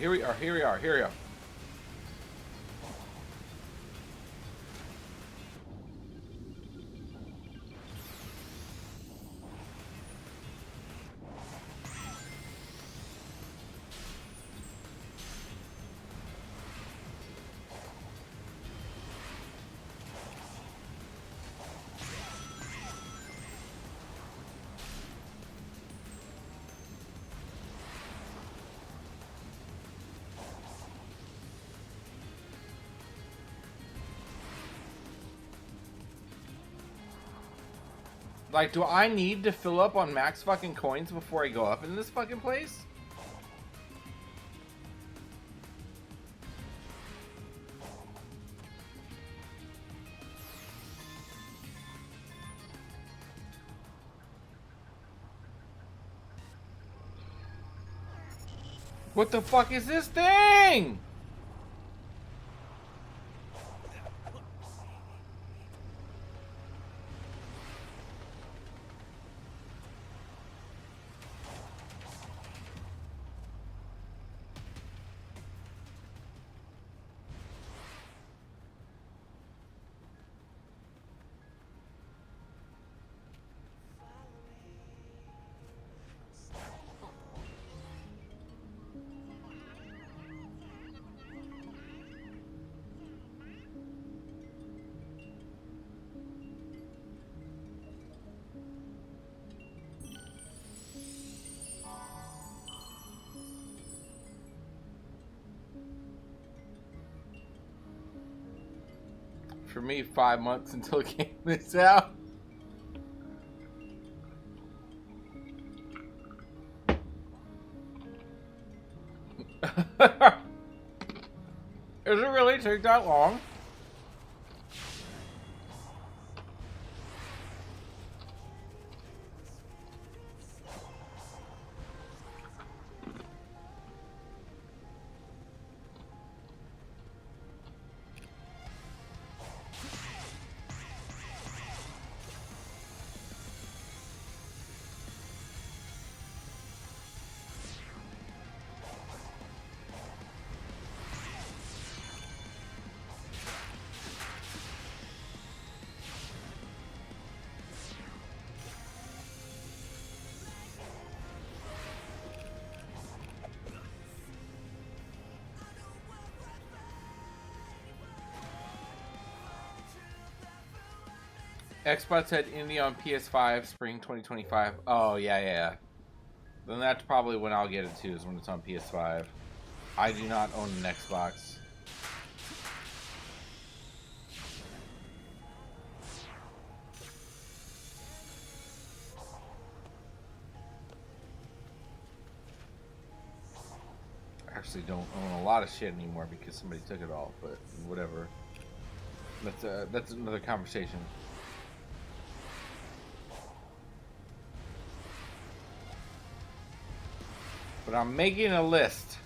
Like, do I need to fill up on max fucking coins before I go up in this fucking place? What the fuck is this thing? For me, 5 months until the game is out. Does it really take that long? Xbox said indie on PS5 spring 2025. Oh yeah. Then that's probably when I'll get it too, is when it's on PS5. I do not own an Xbox. I actually don't own a lot of shit anymore because somebody took it all, but whatever. That's another conversation. But I'm making a list.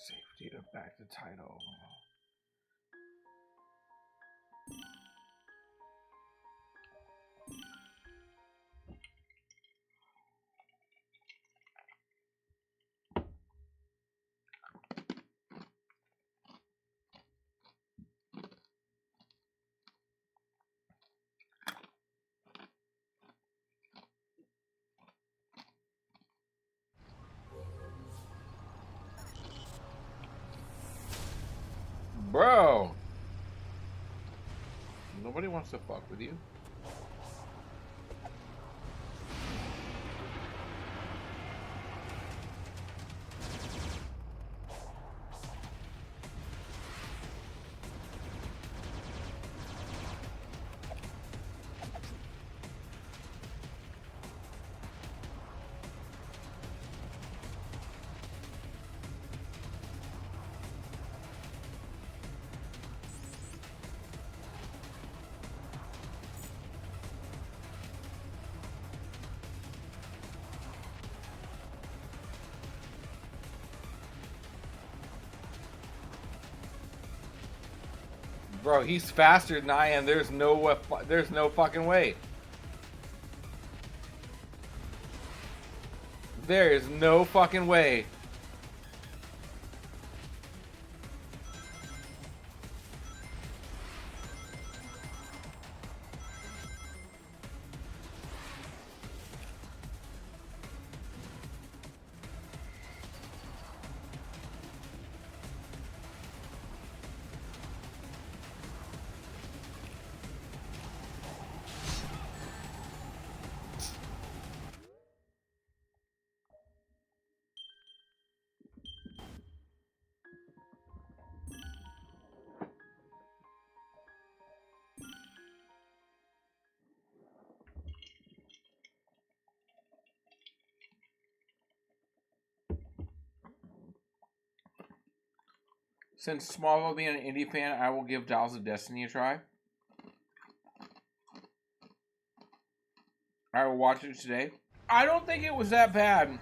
Safety to back the title. Bro, nobody wants to fuck with you. Bro, he's faster than I am. There's no fucking way. There is no fucking way. Since Smallville being an indie fan, I will give Dials of Destiny a try. I will watch it today. I don't think it was that bad.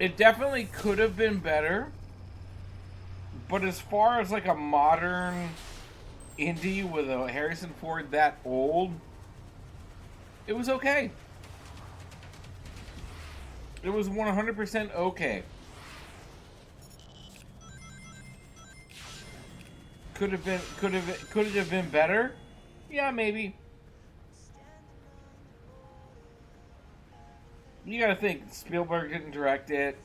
It definitely could have been better. But as far as like a modern indie with a Harrison Ford that old, it was okay. It was 100% okay. Could it have been better? Yeah, maybe. You gotta think, Spielberg didn't direct it.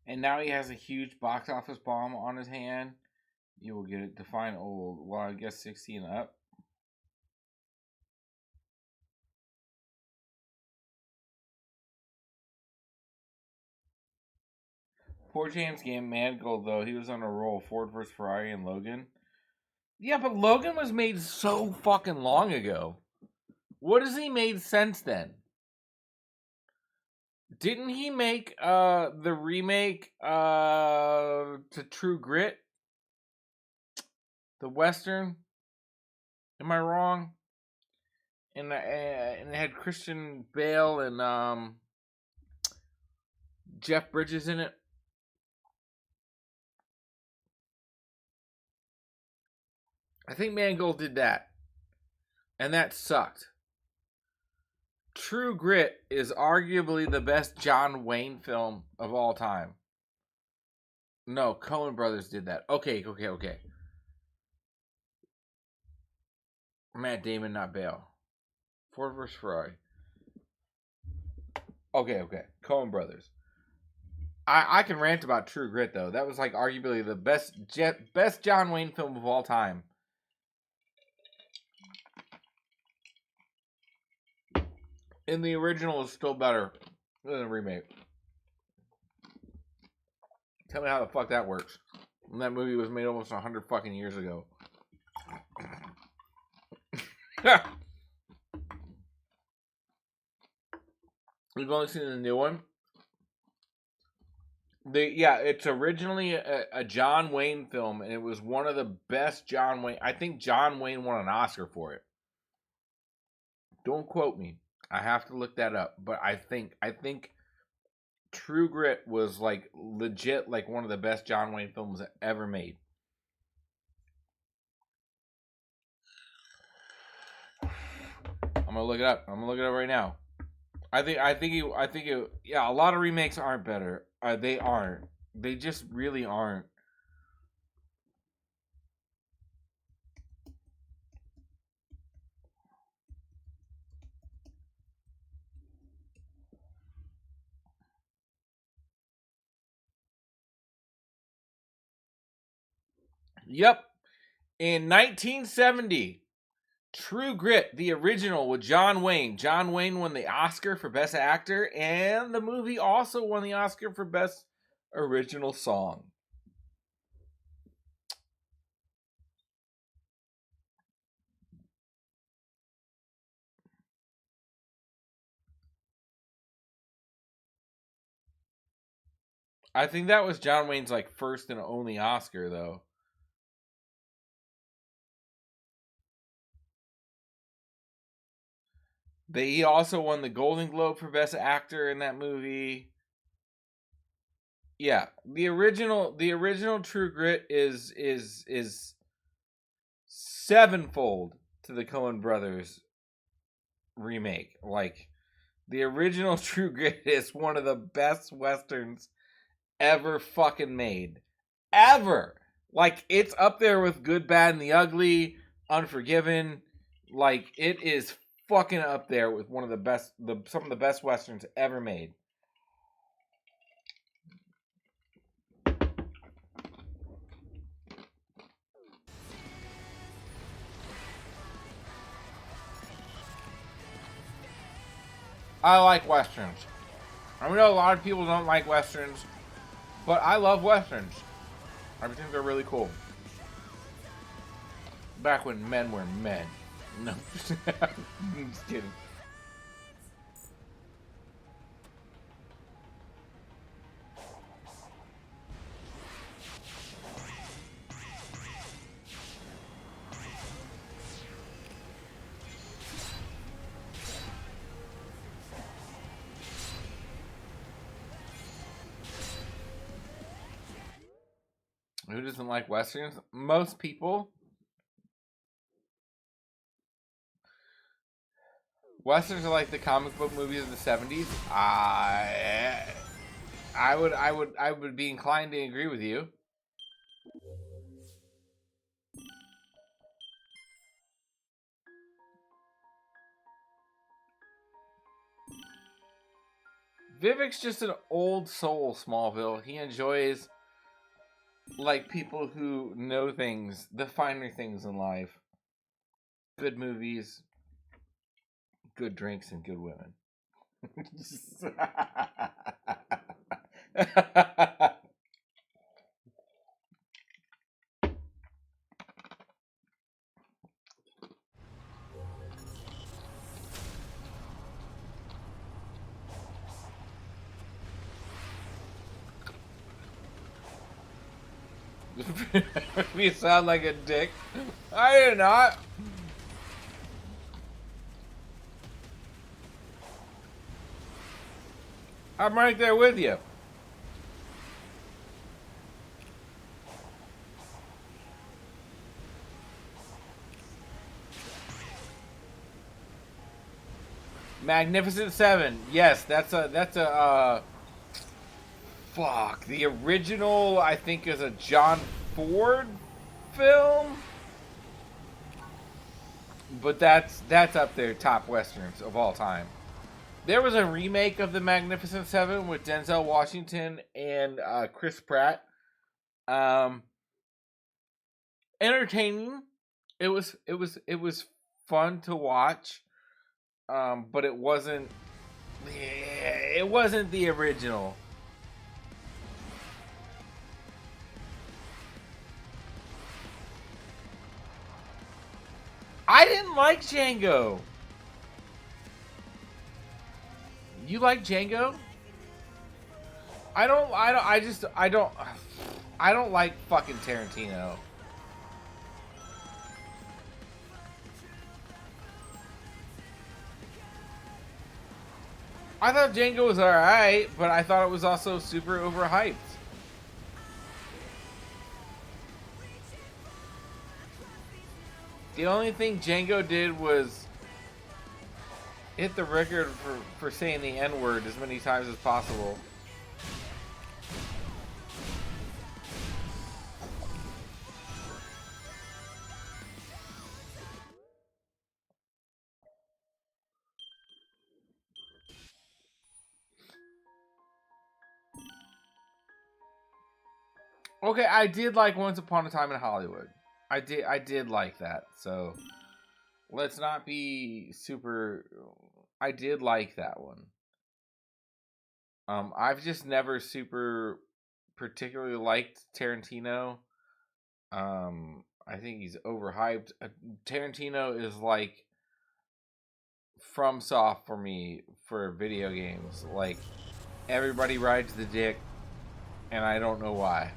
And now he has a huge box office bomb on his hand. You will get it defined old. Well, I guess 60 and up. Poor James Mangold, though. He was on a roll. Ford versus Ferrari and Logan. Yeah, but Logan was made so fucking long ago. What has he made since then? Didn't he make the remake to True Grit? The Western? Am I wrong? And it had Christian Bale and Jeff Bridges in it. I think Mangold did that. And that sucked. True Grit is arguably the best John Wayne film of all time. No, Coen Brothers did that. Okay. Matt Damon, not Bale. Ford vs. Ferrari. Okay. Coen Brothers. I can rant about True Grit, though. That was like arguably the best John Wayne film of all time. And the original is still better than the remake. Tell me how the fuck that works. And that movie was made almost 100 fucking years ago. We've only seen the new one. It's originally a John Wayne film, and it was one of the best John Wayne. I think John Wayne won an Oscar for it. Don't quote me. I have to look that up. But I think True Grit was like legit like one of the best John Wayne films ever made. I'm gonna look it up. Right now. I think yeah, a lot of remakes aren't better. They aren't. They just really aren't. Yep. In 1970, True Grit, the original with John Wayne. John Wayne won the Oscar for Best Actor, and the movie also won the Oscar for Best Original Song. I think that was John Wayne's like first and only Oscar, though. He also won the Golden Globe for Best Actor in that movie. Yeah, the original True Grit is sevenfold to the Coen Brothers remake. Like, the original True Grit is one of the best westerns ever fucking made. Ever! Like, it's up there with Good, Bad, and the Ugly, Unforgiven. Like, it is fucking up there with one of the best, some of the best westerns ever made. I like westerns. I know a lot of people don't like westerns, but I love westerns. I think they're really cool. Back when men were men. No, I'm just kidding. Who doesn't like westerns? Most people. Westerns are like the comic book movies of the 70s. I would be inclined to agree with you. Vivek's just an old soul, Smallville. He enjoys like people who know things, the finer things in life. Good movies, good drinks, and good women. You sound like a dick. I did not. I'm right there with you. Magnificent Seven. Yes, that's a fuck. The original, I think, is a John Ford film. But that's up there, top westerns of all time. There was a remake of the Magnificent Seven with Denzel Washington and Chris Pratt. Entertaining. It was fun to watch. But it wasn't the original. I didn't like Django. You like Django? I don't like fucking Tarantino. I thought Django was alright, but I thought it was also super overhyped. The only thing Django did was hit the record for saying the N-word as many times as possible. Okay, I did like Once Upon a Time in Hollywood. I did like that. So let's not be super. I did like that one. I've just never super particularly liked Tarantino. I think he's overhyped. Tarantino is like FromSoft for me for video games. Like everybody rides the dick, and I don't know why.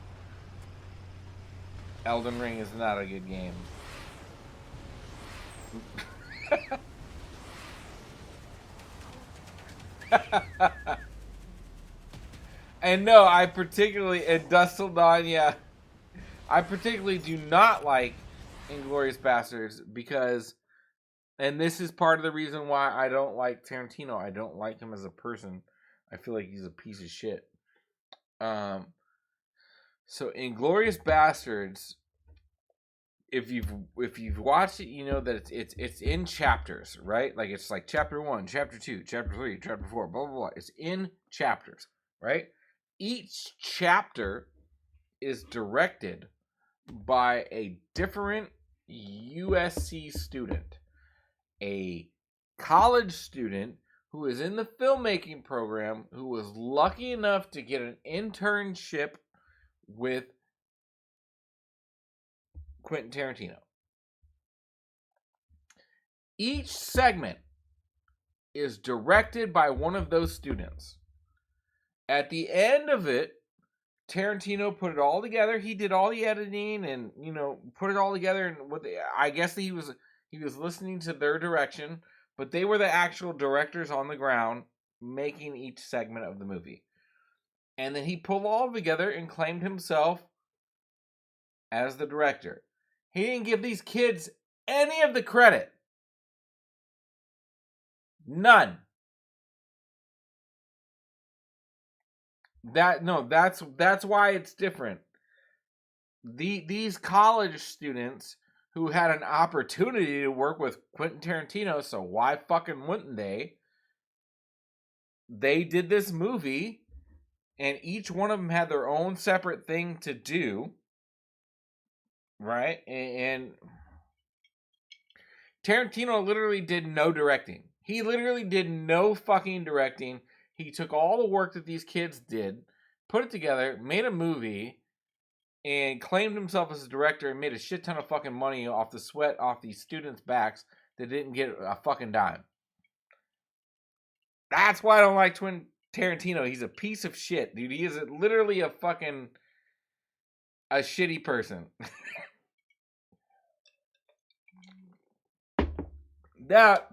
Elden Ring is not a good game. And no, I particularly, in Dusk Till Dawn, yeah, I particularly do not like Inglourious Basterds because, and this is part of the reason why I don't like Tarantino. I don't like him as a person. I feel like he's a piece of shit. So Inglourious Basterds, if you've watched it, you know that it's in chapters, right? Like it's like chapter 1, chapter 2, chapter 3, chapter 4, blah blah blah. It's in chapters, right? Each chapter is directed by a different USC student, a college student who is in the filmmaking program, who was lucky enough to get an internship with Quentin Tarantino. Each segment is directed by one of those students. At the end of it, Tarantino put it all together. He did all the editing and, you know, put it all together. And I guess he was listening to their direction, but they were the actual directors on the ground making each segment of the movie. And then he pulled all together and claimed himself as the director. He didn't give these kids any of the credit. None. That's why it's different. These college students who had an opportunity to work with Quentin Tarantino, so why fucking wouldn't they? they did this movie, and each one of them had their own separate thing to do, right? And Tarantino literally did no directing. He literally did no fucking directing. He took all the work that these kids did, put it together, made a movie, and claimed himself as a director and made a shit ton of fucking money off the sweat off these students' backs that didn't get a fucking dime. That's why I don't like Tarantino. He's a piece of shit, dude. He is literally a shitty person. That,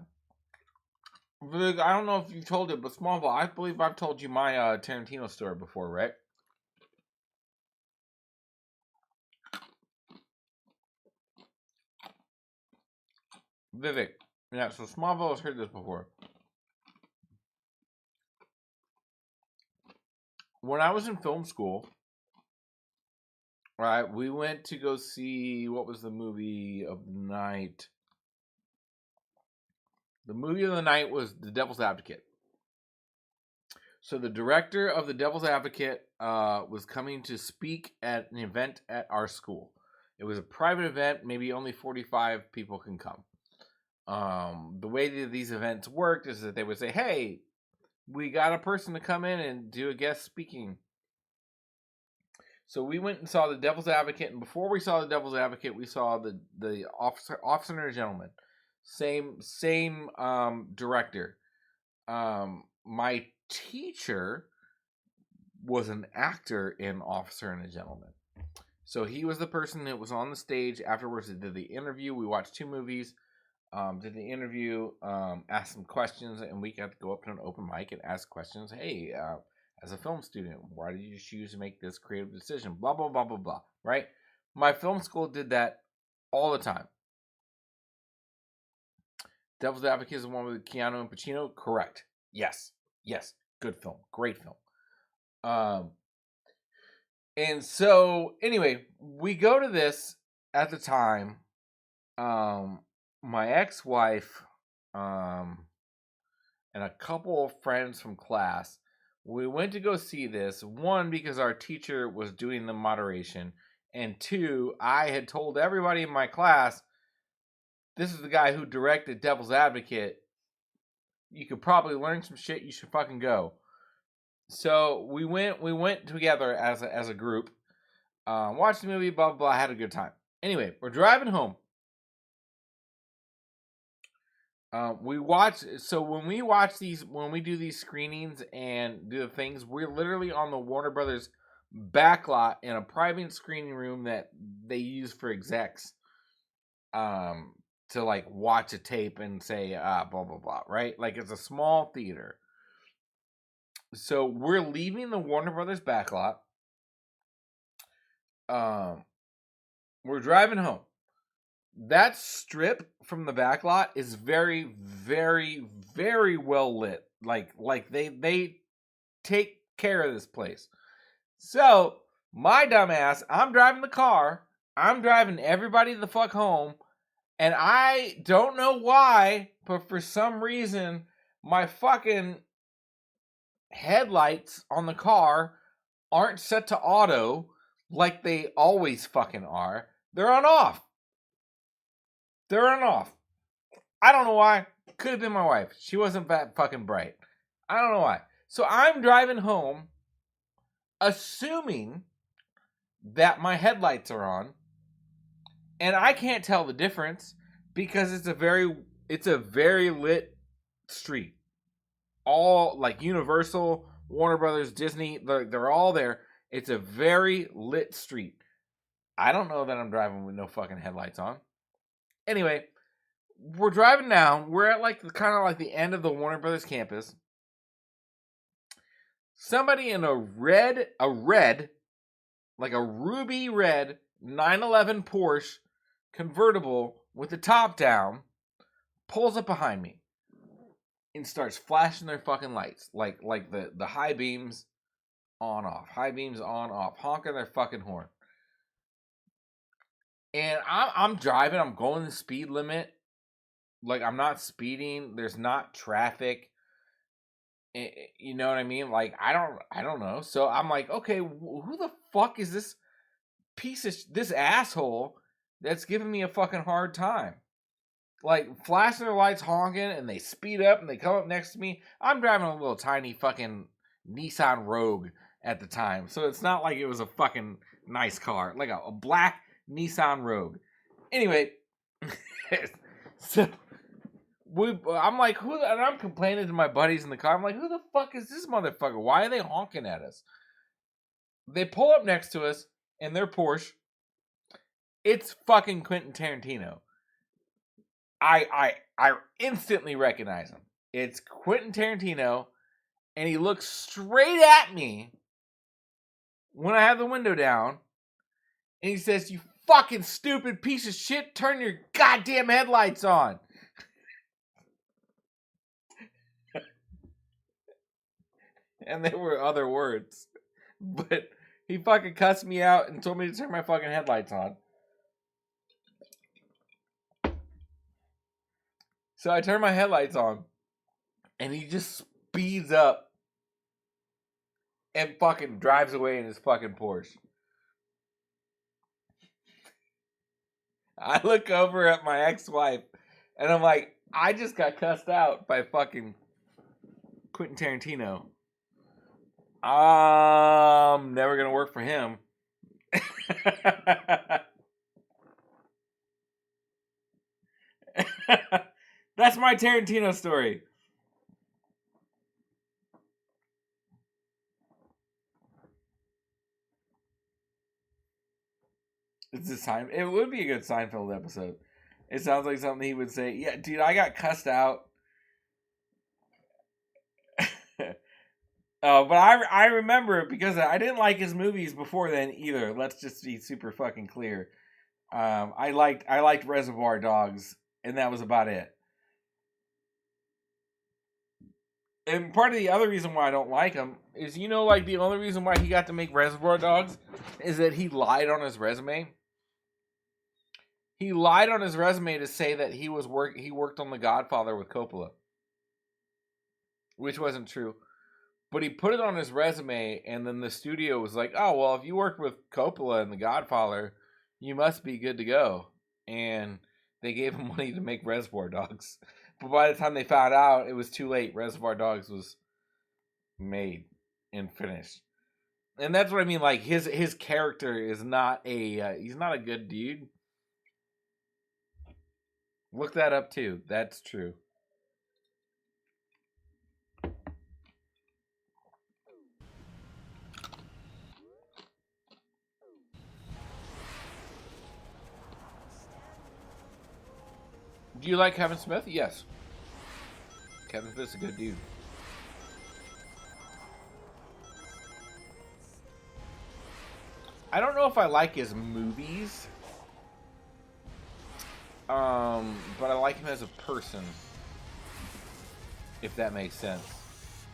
I don't know if you told it, but Smallville, I believe I've told you my Tarantino story before, right? Vivek. Yeah, so Smallville has heard this before. When I was in film school, right, we went to go see, what was the movie of the night? The movie of the night was The Devil's Advocate. So the director of The Devil's Advocate was coming to speak at an event at our school. It was a private event, maybe only 45 people can come. The way that these events worked is that they would say, hey, we got a person to come in and do a guest speaking. So we went and saw The Devil's Advocate, and before we saw The Devil's Advocate, we saw the Officer and a Gentleman. Same director. My teacher was an actor in Officer and a Gentleman. So he was the person that was on the stage afterwards. They did the interview. We watched 2 movies. Did the interview, asked some questions, and we got to go up to an open mic and ask questions. Hey, as a film student, why did you choose to make this creative decision? Blah, blah, blah, blah, blah, right? My film school did that all the time. Devil's Advocate is the one with Keanu and Pacino? Correct. Yes. Good film. Great film. And so, anyway, we go to this at the time. My ex-wife and a couple of friends from class, we went to go see this. 1, because our teacher was doing the moderation, and 2, I had told everybody in my class, this is the guy who directed Devil's Advocate. You could probably learn some shit. You should fucking go. So we went together as a group, watched the movie, blah, blah, blah, had a good time. Anyway, we're driving home. When we do these screenings and do the things, we're literally on the Warner Brothers backlot in a private screening room that they use for execs, to like watch a tape and say, blah, blah, blah, right? Like it's a small theater. So we're leaving the Warner Brothers backlot. We're driving home. That strip from the backlot is very, very, very well lit. Like they take care of this place. So my dumbass, I'm driving the car. I'm driving everybody the fuck home. And I don't know why, but for some reason, my fucking headlights on the car aren't set to auto like they always fucking are. They're on off. I don't know why. Could have been my wife. She wasn't that fucking bright. I don't know why. So I'm driving home, assuming that my headlights are on, and I can't tell the difference because it's a very lit street. All like Universal, Warner Brothers, Disney, they're all there. It's a very lit street. I don't know that I'm driving with no fucking headlights on. Anyway, we're driving down. We're at like the end of the Warner Brothers campus. Somebody in a red, like a ruby red 911 Porsche convertible with the top down, pulls up behind me and starts flashing their fucking lights, like the high beams on off, honking their fucking horn. And I'm driving, I'm going the speed limit. Like, I'm not speeding. There's not traffic. You know what I mean? Like, I don't know. So I'm like, okay, who the fuck is this this asshole that's giving me a fucking hard time? Like, flashing their lights, honking, and they speed up and they come up next to me. I'm driving a little tiny fucking Nissan Rogue at the time, so it's not like it was a fucking nice car, like a black Nissan Rogue. Anyway, so I'm like, who? And I'm complaining to my buddies in the car. I'm like, who the fuck is this motherfucker? Why are they honking at us? They pull up next to us in their Porsche. It's fucking Quentin Tarantino. I instantly recognize him. It's Quentin Tarantino, and he looks straight at me when I have the window down, and he says, "You fucking stupid piece of shit, turn your goddamn headlights on." And there were other words, but he fucking cussed me out and told me to turn my fucking headlights on. So I turn my headlights on, and he just speeds up and fucking drives away in his fucking Porsche. I look over at my ex-wife, and I'm like, I just got cussed out by fucking Quentin Tarantino. I'm never gonna work for him. That's my Tarantino story. It's a Seinfeld. It would be a good Seinfeld episode. It sounds like something he would say. Yeah, dude, I got cussed out. But I remember it because I didn't like his movies before then either. Let's just be super fucking clear. I liked Reservoir Dogs, and that was about it. And part of the other reason why I don't like him is, like the only reason why he got to make Reservoir Dogs is that he lied on his resume. He lied on his resume to say that he worked on The Godfather with Coppola, which wasn't true. But he put it on his resume, and then the studio was like, "Oh, well, if you worked with Coppola and The Godfather, you must be good to go." And they gave him money to make Reservoir Dogs. But by the time they found out, it was too late. Reservoir Dogs was made and finished. And that's what I mean. Like, his character is not he's not a good dude. Look that up, too. That's true. Do you like Kevin Smith? Yes. Kevin Smith's a good dude. I don't know if I like his movies. But I like him as a person. If that makes sense.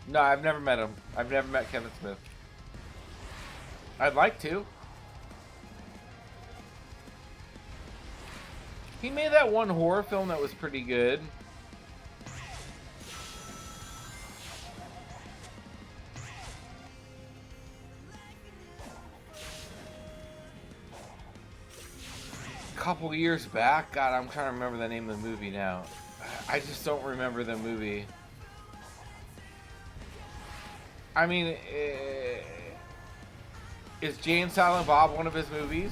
No, I've never met him. I've never met Kevin Smith. I'd like to. He made that one horror film that was pretty good. A couple years back. God, I'm trying to remember the name of the movie now. I just don't remember the movie. I mean, is Jay and Silent Bob one of his movies?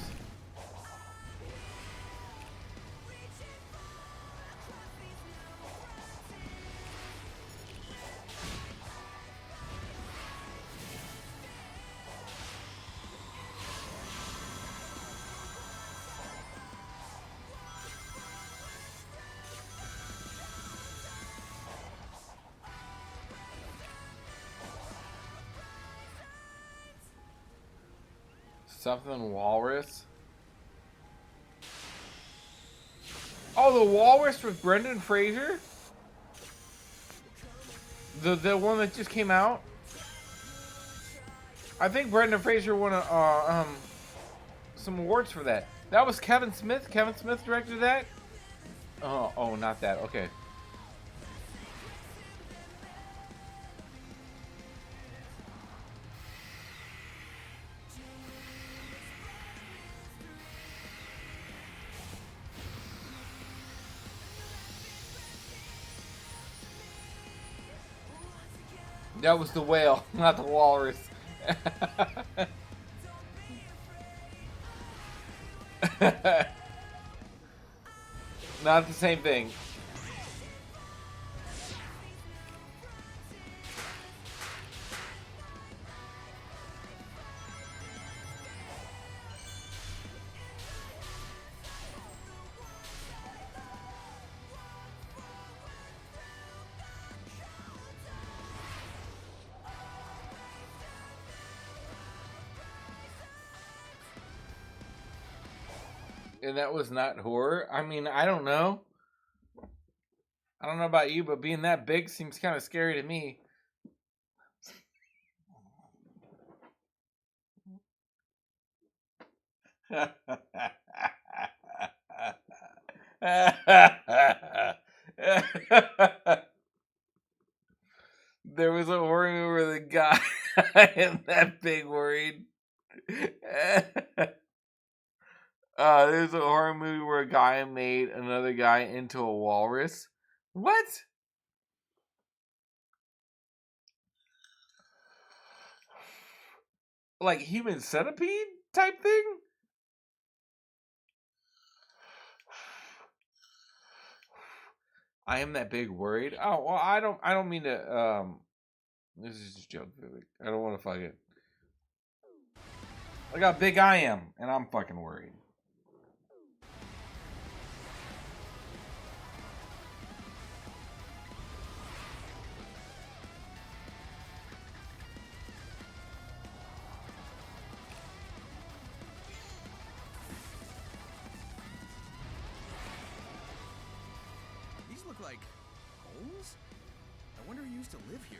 Something Walrus. Oh, the Walrus with Brendan Fraser? The one that just came out? I think Brendan Fraser won some awards for that. That was Kevin Smith. Kevin Smith directed that? Oh, not that. Okay. That was the whale, not the walrus. Not the same thing. And that was not horror? I mean, I don't know. I don't know about you, but being that big seems kind of scary to me. There was a horror movie where the guy and that big worried. There's a horror movie where a guy made another guy into a walrus. What? Like Human Centipede type thing? I am that big worried. Oh well, I don't mean to. This is just a joke. I don't want to fuck it. Look how big I am, and I'm fucking worried. These look like homes? I wonder who used to live here.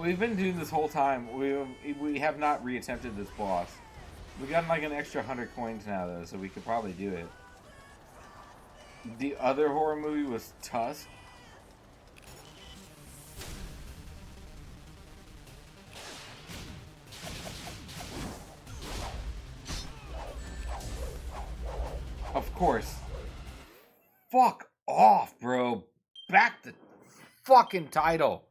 We've been doing this whole time. We have not reattempted this boss. We got like an extra 100 coins now though, so we could probably do it. The other horror movie was Tusk. Of course. Fuck off, bro. Back the fucking title.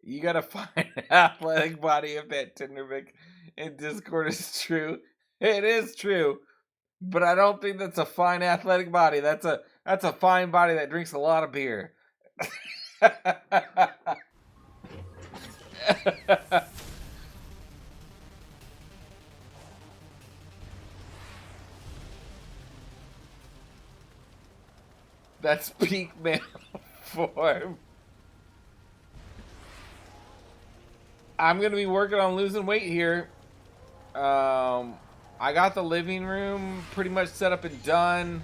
You gotta find an athletic body if that Tindervic in Discord is true. It is true. But I don't think that's a fine athletic body. That's a fine body that drinks a lot of beer. That's peak male form. I'm gonna be working on losing weight here. I got the living room pretty much set up and done.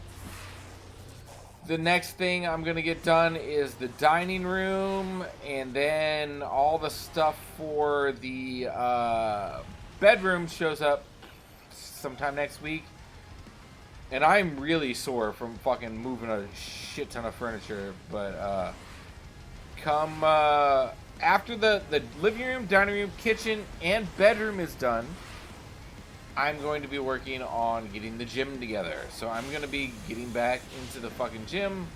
The next thing I'm gonna get done is the dining room, and then all the stuff for the bedroom shows up sometime next week. And I'm really sore from fucking moving a shit ton of furniture, but come after the living room, dining room, kitchen, and bedroom is done, I'm going to be working on getting the gym together. So I'm going to be getting back into the fucking gym.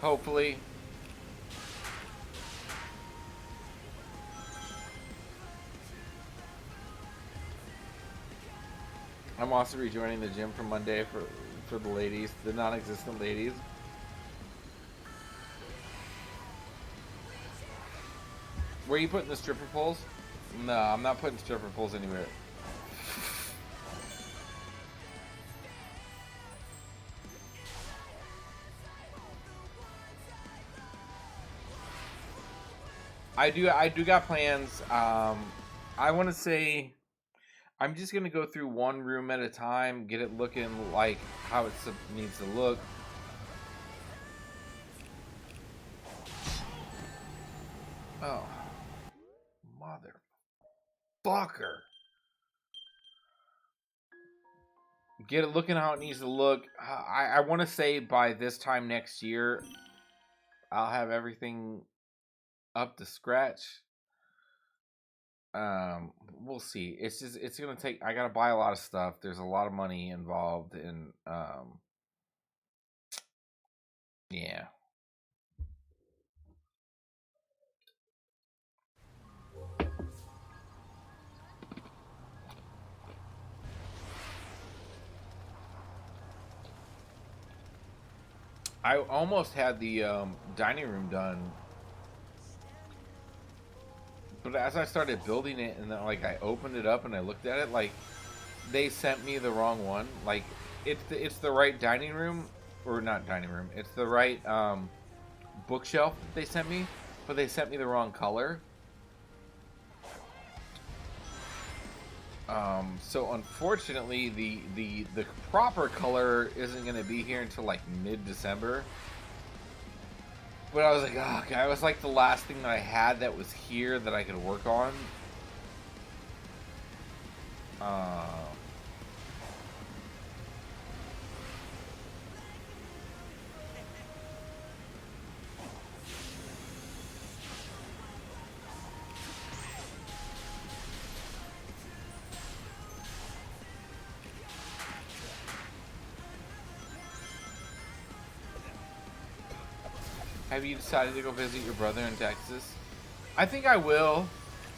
Hopefully. I'm also rejoining the gym for Monday for the ladies, the non-existent ladies. Where are you putting the stripper poles? No, I'm not putting stripper poles anywhere. I do got plans. I want to say I'm just gonna go through one room at a time, get it looking like how it needs to look. Oh, motherfucker. Get it looking how it needs to look. I want to say by this time next year, I'll have everything up to scratch. We'll see. It's gonna take. I gotta buy a lot of stuff. There's a lot of money involved in. Yeah. I almost had the dining room done, but as I started building it and then like I opened it up and I looked at it, like they sent me the wrong one. Like it's the right dining room, or not dining room. It's the right bookshelf that they sent me, but they sent me the wrong color. So unfortunately, the proper color isn't gonna be here until like mid-December. But I was like, oh, okay, it was like the last thing that I had that was here that I could work on. Have you decided to go visit your brother in Texas? I think I will.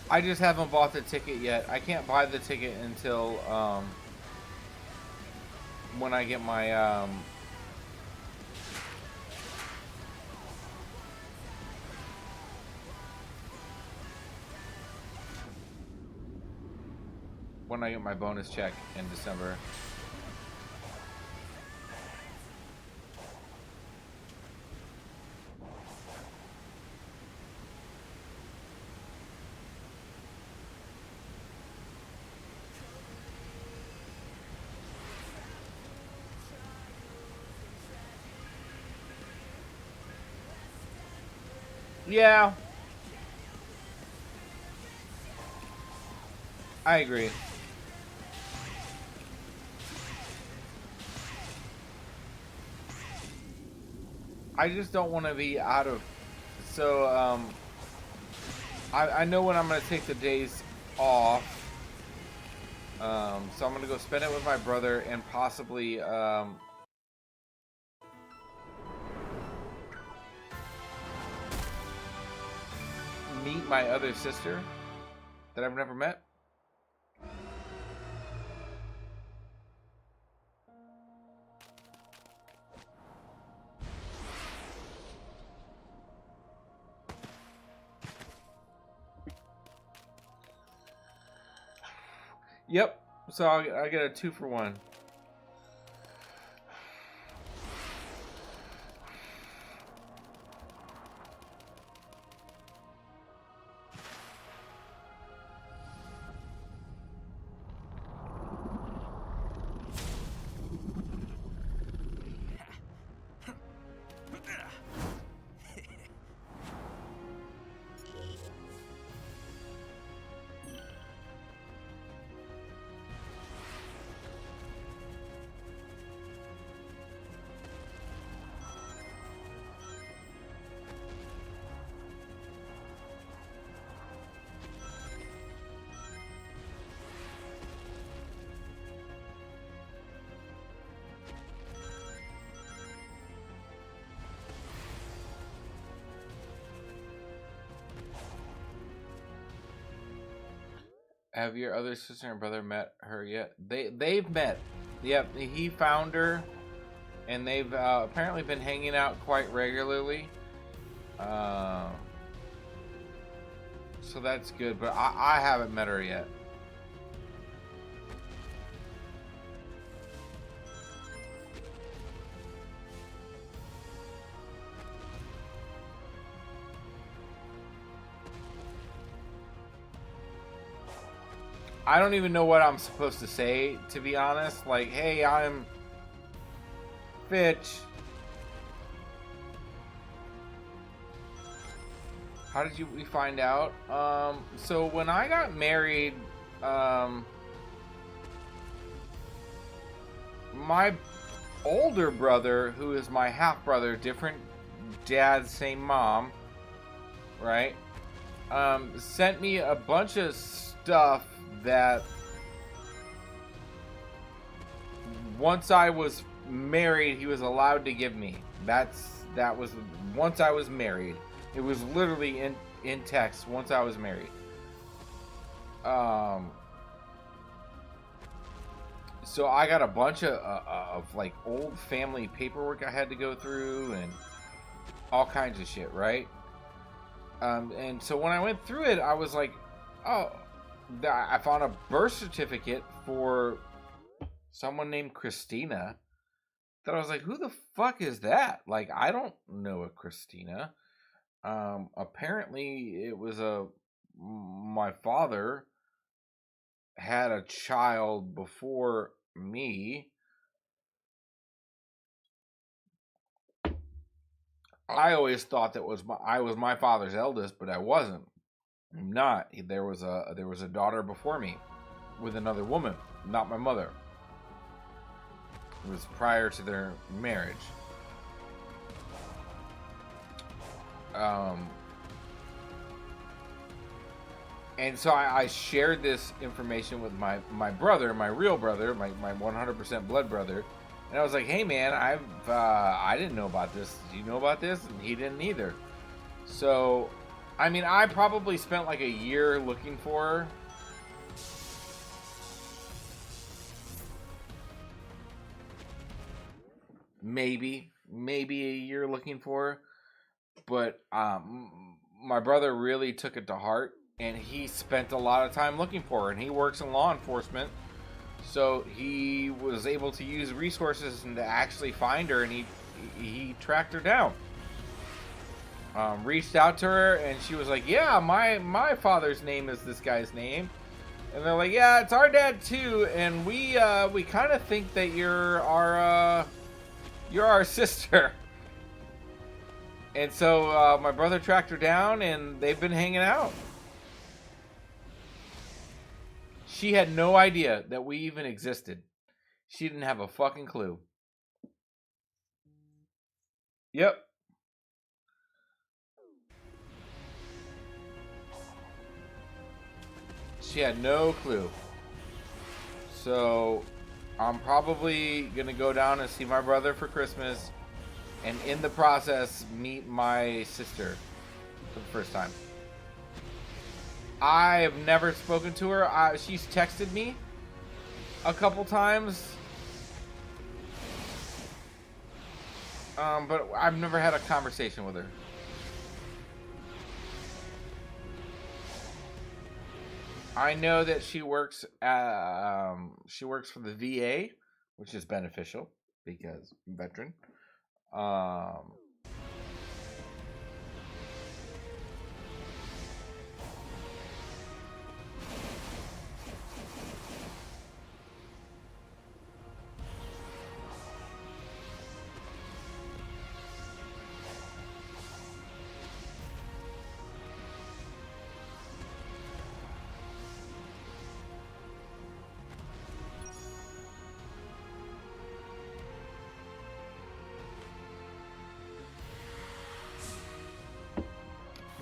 I just haven't bought the ticket yet. I can't buy the ticket until when I get my when I get my bonus check in December. Yeah. I agree. I just don't want to be out of... So, I know when I'm going to take the days off. So I'm going to go spend it with my brother and possibly, meet my other sister that I've never met. Yep. So I get a 2-for-1. Have your other sister and brother met her yet? They've met. Yep, he found her, and they've apparently been hanging out quite regularly. So that's good, but I haven't met her yet. I don't even know what I'm supposed to say, to be honest. Like, hey, I'm Fitch. How did we find out? So when I got married, my older brother, who is my half brother, different dad, same mom, right? Sent me a bunch of stuff that once I was married, he was allowed to give me. That was once I was married. It was literally in text once I was married. So I got a bunch of like old family paperwork I had to go through and all kinds of shit, right? And so when I went through it, I was like, oh, I found a birth certificate for someone named Christina. That I was like, who the fuck is that? Like, I don't know a Christina. Apparently it was my father had a child before me. I always thought I was my father's eldest, but I wasn't. I'm not. There was a daughter before me with another woman, not my mother. It was prior to their marriage. And so I shared this information with my brother, my real brother, my 100% blood brother. And I was like, hey man, I didn't know about this. Do you know about this? And he didn't either. So, I mean, I probably spent like a year looking for her. Maybe a year looking for her. But my brother really took it to heart, and he spent a lot of time looking for her, and he works in law enforcement. So he was able to use resources and to actually find her, and he tracked her down. Reached out to her, and she was like, yeah, my father's name is this guy's name. And they're like, yeah, it's our dad too, and we kind of think that you're our sister. And so my brother tracked her down, and they've been hanging out. She had no idea that we even existed. She didn't have a fucking clue. Yep. She had no clue. So I'm probably going to go down and see my brother for Christmas, and in the process meet my sister for the first time. I have never spoken to her. She's texted me a couple times, but I've never had a conversation with her. I know that she works for the VA, which is beneficial because veteran.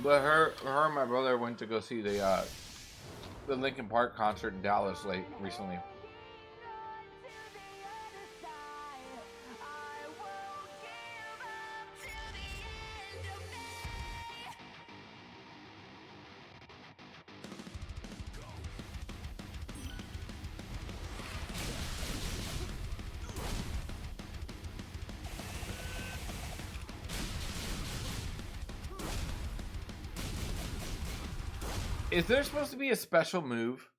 But her and my brother went to go see the Linkin Park concert in Dallas recently. Is there supposed to be a special move?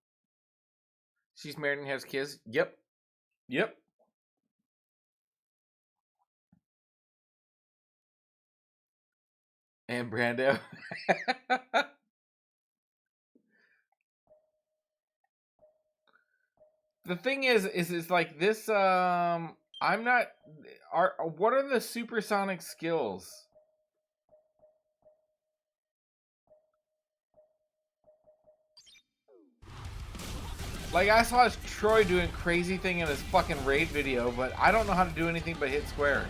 She's married and has kids? Yep. And Brando. The thing is like this, I'm not, what are the supersonic skills? Like, I saw Troy doing crazy thing in his fucking raid video, but I don't know how to do anything but hit square.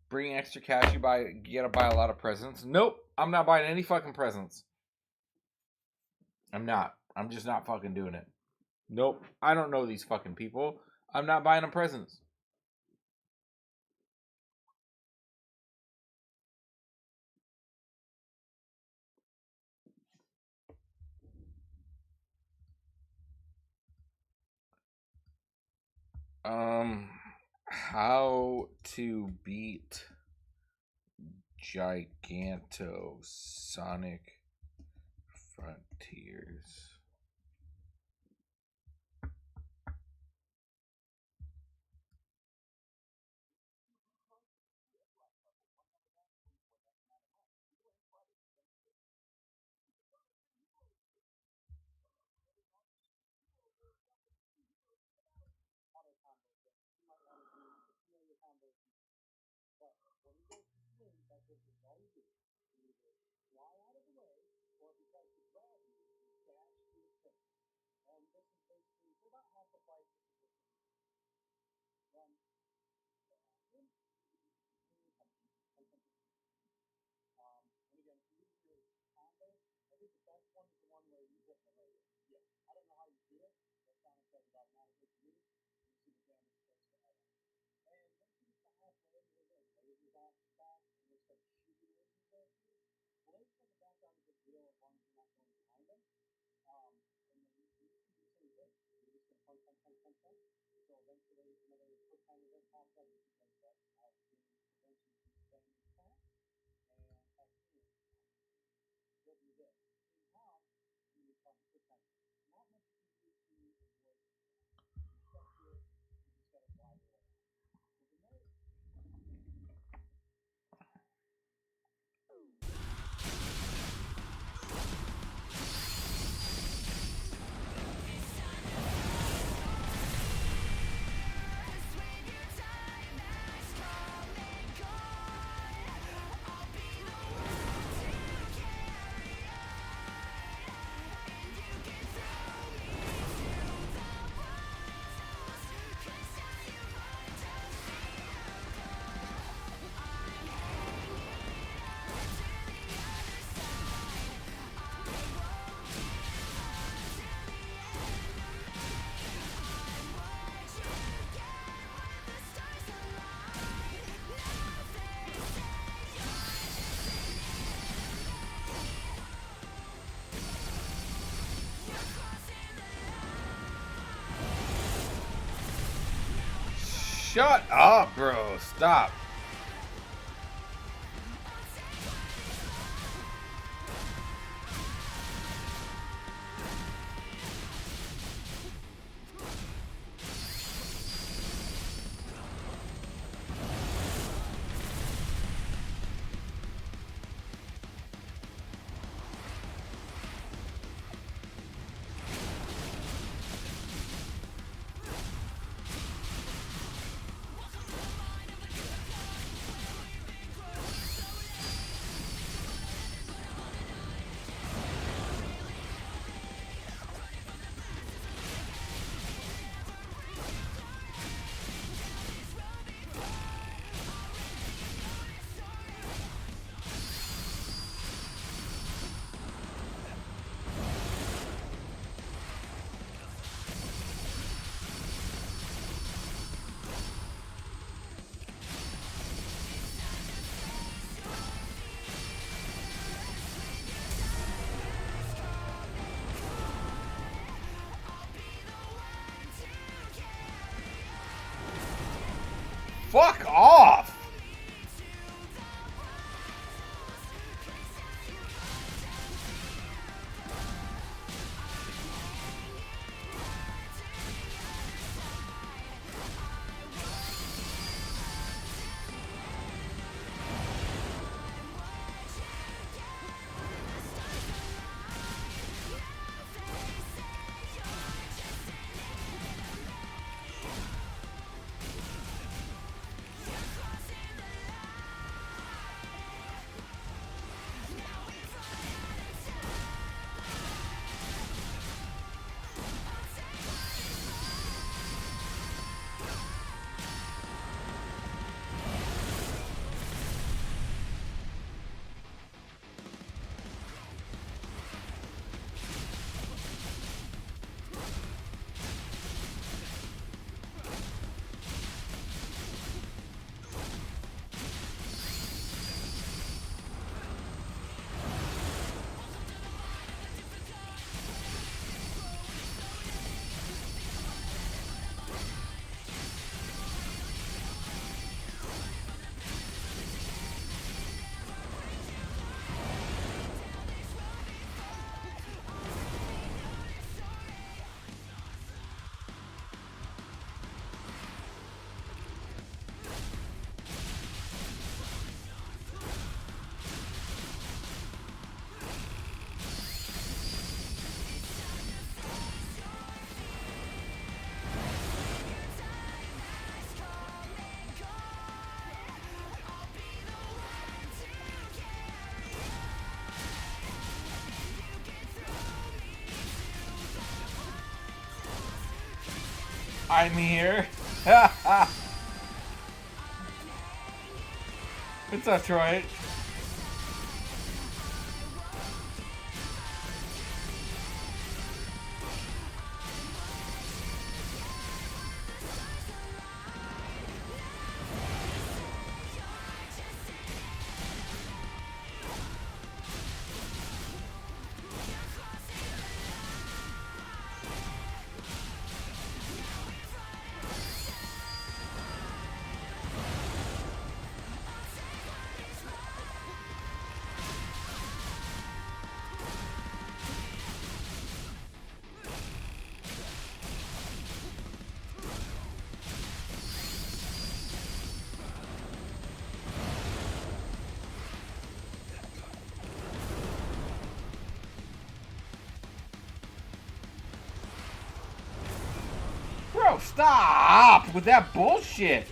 Bring extra cash, you gotta buy a lot of presents. Nope, I'm not buying any fucking presents. I'm not. I'm just not fucking doing it. Nope, I don't know these fucking people. I'm not buying them presents. How to beat Giganto Sonic Frontiers. Shut up, bro. Stop. Fuck off! I'm here. What's up, Troy? Bro, stop with that bullshit.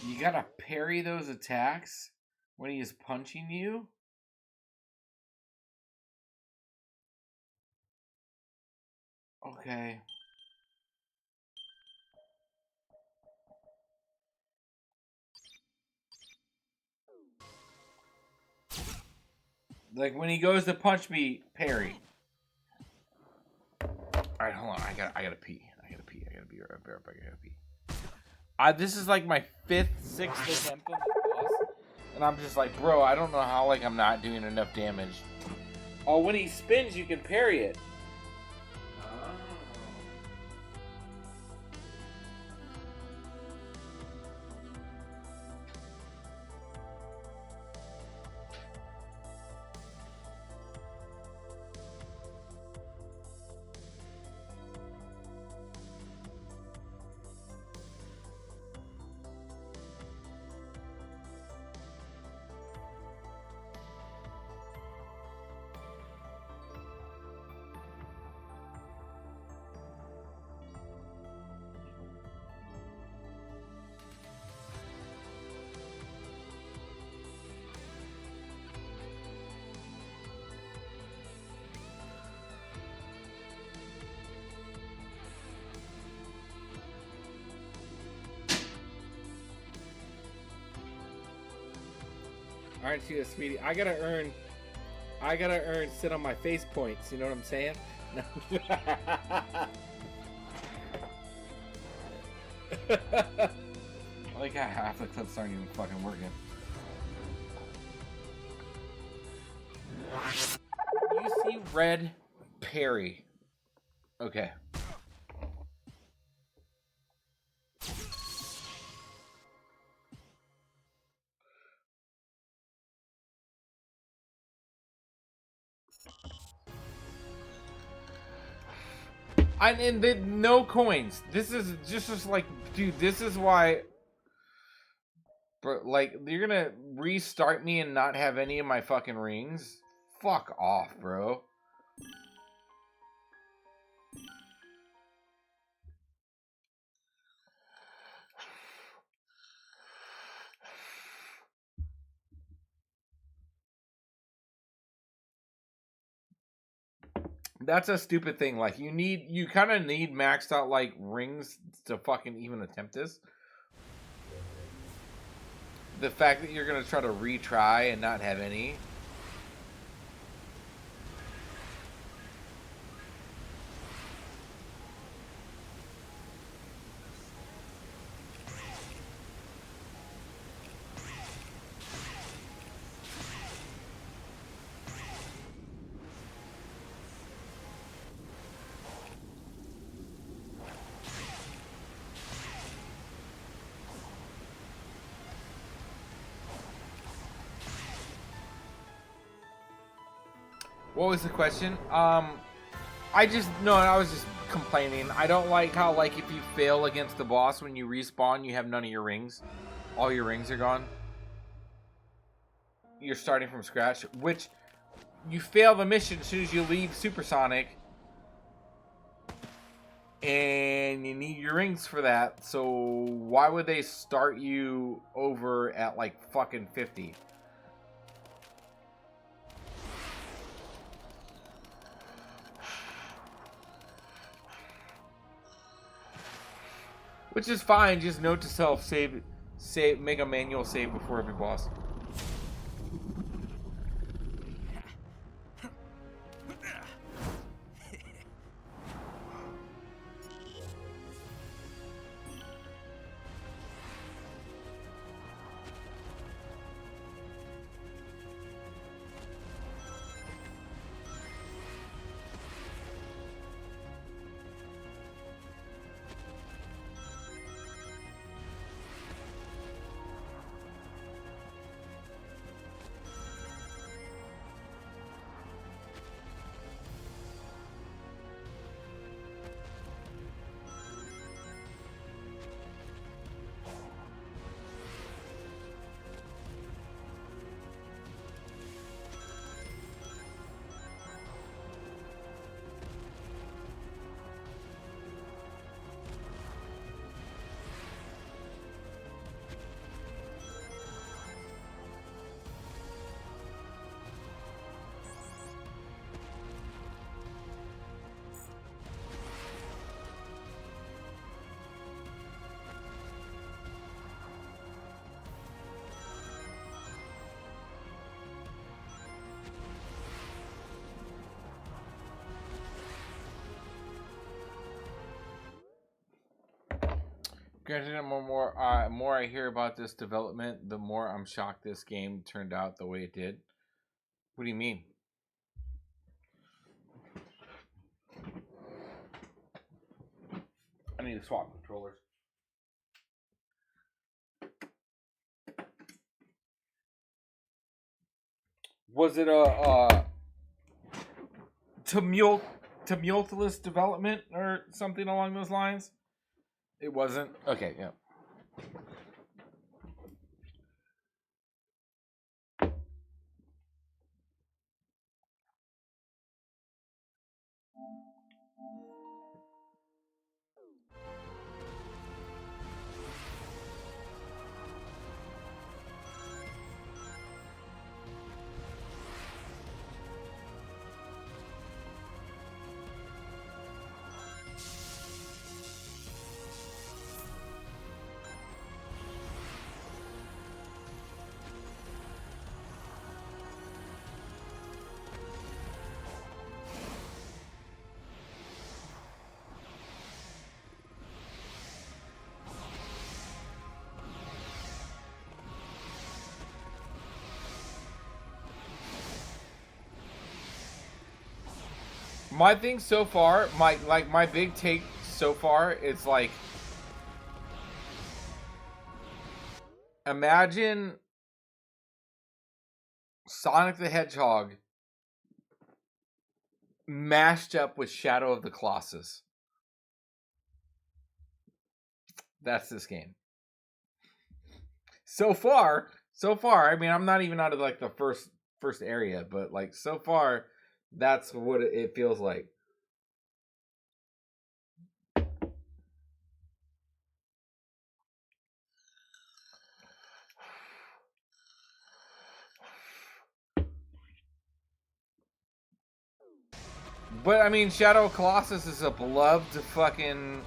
You gotta parry those attacks when he is punching you? Okay. Like when he goes to punch me, parry. Alright, hold on. I gotta pee. I gotta pee. I gotta be right back. I gotta pee. This is like my 5th, 6th attempt on this boss. And I'm just like, bro, I don't know how like I'm not doing enough damage. Oh, when he spins, you can parry it. Aren't you a sweetie? I gotta earn sit on my face points, you know what I'm saying? No. I like how half the clips aren't even fucking working. You see red Perry. Okay. And the no coins. This is just like, dude, this is why, bro, like, you're gonna restart me and not have any of my fucking rings? Fuck off, bro. That's a stupid thing. Like, you kind of need maxed out, like, rings to fucking even attempt this. The fact that you're gonna try to retry and not have any. What was the question? I was just complaining. I don't like how, like, if you fail against the boss when you respawn, you have none of your rings. All your rings are gone. You're starting from scratch, which you fail the mission as soon as you leave Supersonic. And you need your rings for that, so why would they start you over at, like, fucking 50? Which is fine, just note to self, save, make a manual save before every boss. Granted, the more I hear about this development, the more I'm shocked this game turned out the way it did. What do you mean? I need to swap controllers. Was it a tumultuous development or something along those lines? It wasn't? Okay, yeah. My thing so far, my big take so far is like, imagine Sonic the Hedgehog mashed up with Shadow of the Colossus. That's this game. So far, I mean, I'm not even out of like the first area, but like so far, that's what it feels like. But I mean, Shadow of Colossus is a beloved fucking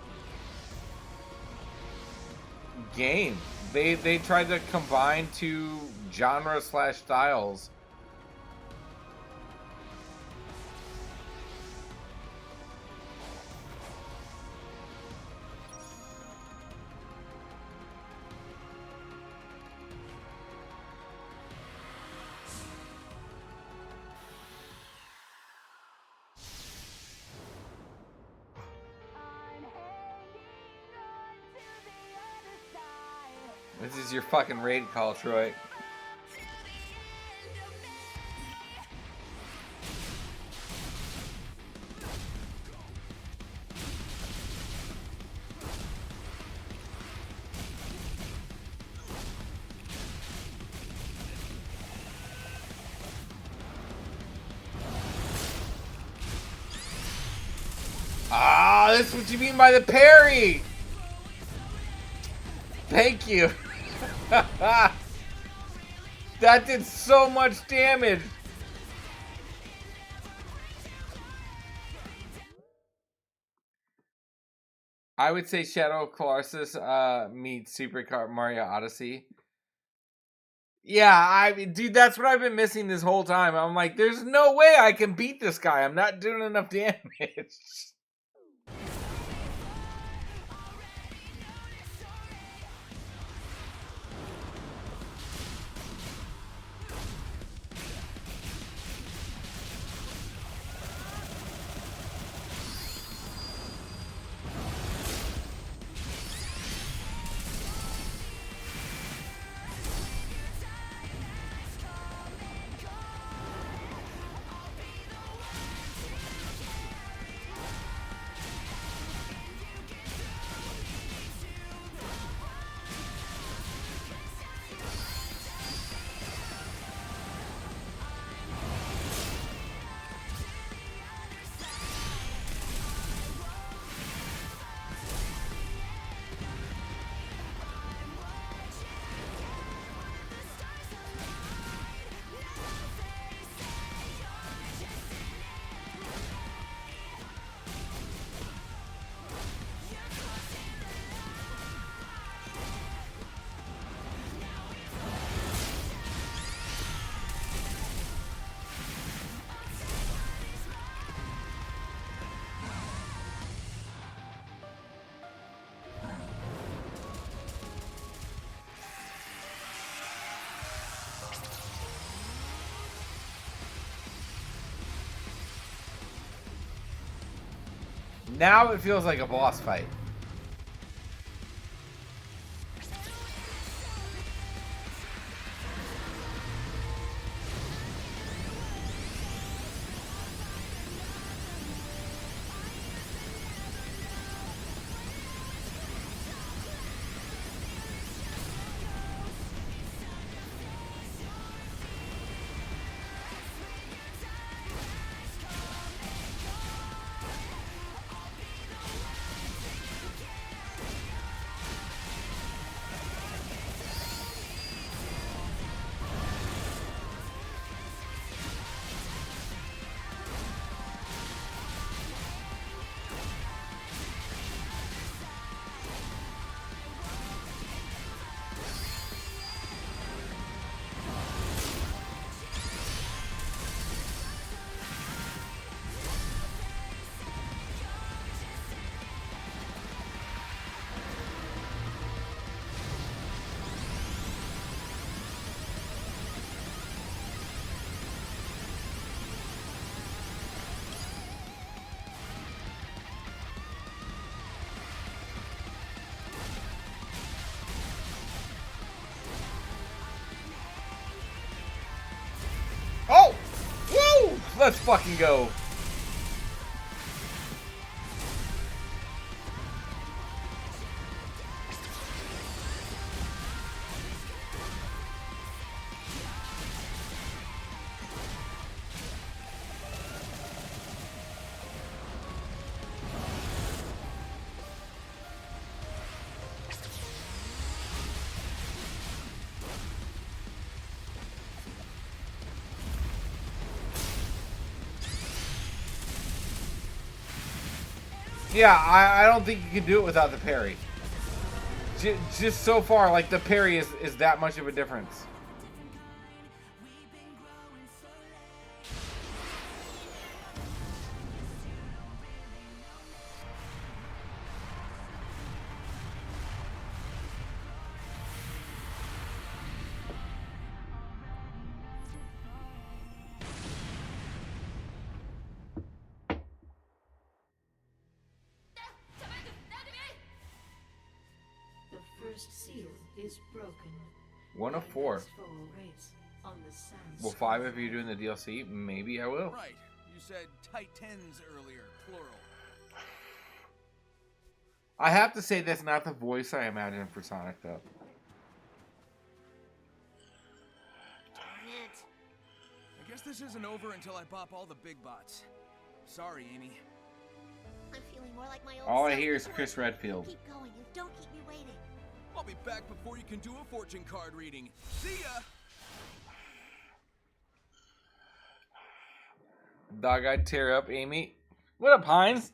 game. They tried to combine two genre / styles. This is your fucking raid call, Troy. Ah, that's what you mean by the parry! Thank you. That did so much damage. I would say Shadow of Colossus meets Super Mario Odyssey. Yeah, I mean, dude, that's what I've been missing this whole time. I'm like, there's no way I can beat this guy. I'm not doing enough damage. Now it feels like a boss fight. Let's fucking go. Yeah, I don't think you can do it without the parry. Just so far, like, the parry is that much of a difference. The first seal is broken. 1 of 4. Next foe awaits on the sand Well, 5 if you're doing the DLC. Maybe I will. Right. You said Titans earlier, plural. I have to say that's not the voice I imagine for Sonic, though. Darn it. I guess this isn't over until I bop all the big bots. Sorry, Amy. I'm feeling more like my old All I self hear is before. Chris Redfield. Keep going and don't keep me waiting. I'll be back before you can do a fortune card reading. See ya! Dog I'd tear up Amy. What up, Hines?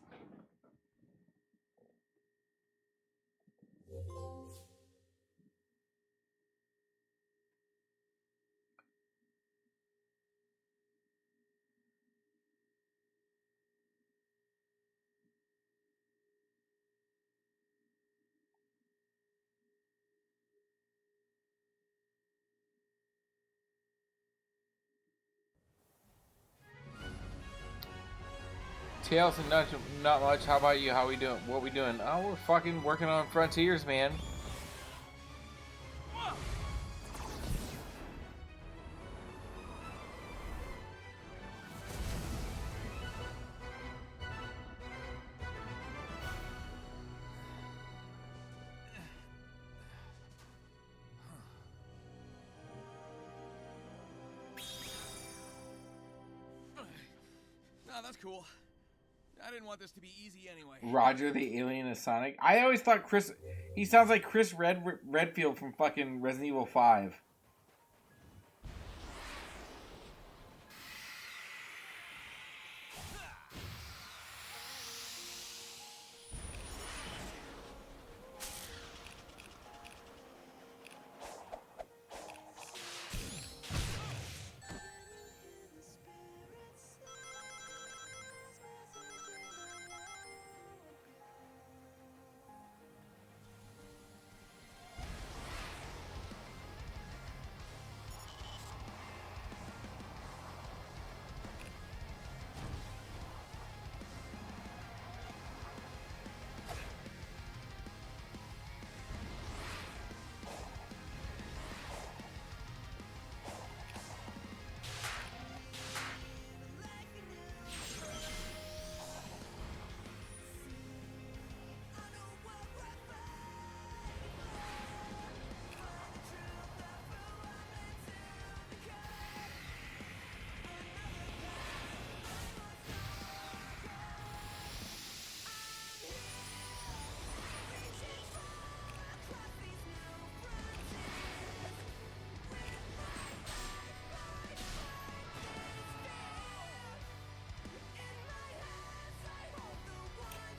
Tails and not much. How about you? How we doing? What we doing? Oh, we're fucking working on Frontiers, man. Nah, that's cool. I didn't want this to be easy anyway. Roger the Alien is Sonic. I always thought Chris. He sounds like Chris Redfield from fucking Resident Evil 5.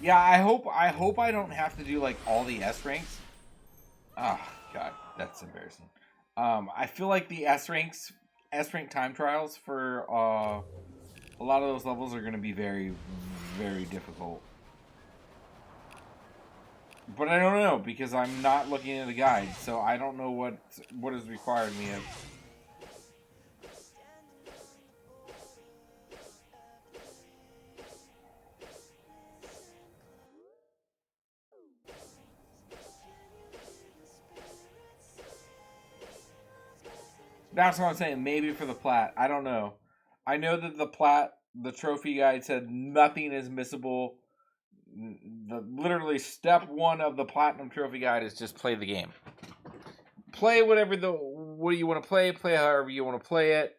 Yeah, I hope I don't have to do like all the S ranks. Oh god, that's embarrassing. I feel like the S rank time trials for a lot of those levels are going to be very, very difficult. But I don't know because I'm not looking at the guide, so I don't know what is required of me of. That's what I'm saying. Maybe for the plat. I don't know. I know that the plat the trophy guide said nothing is missable. Literally step 1 of the Platinum Trophy Guide is just play the game. Play what you want to play however you want to play it.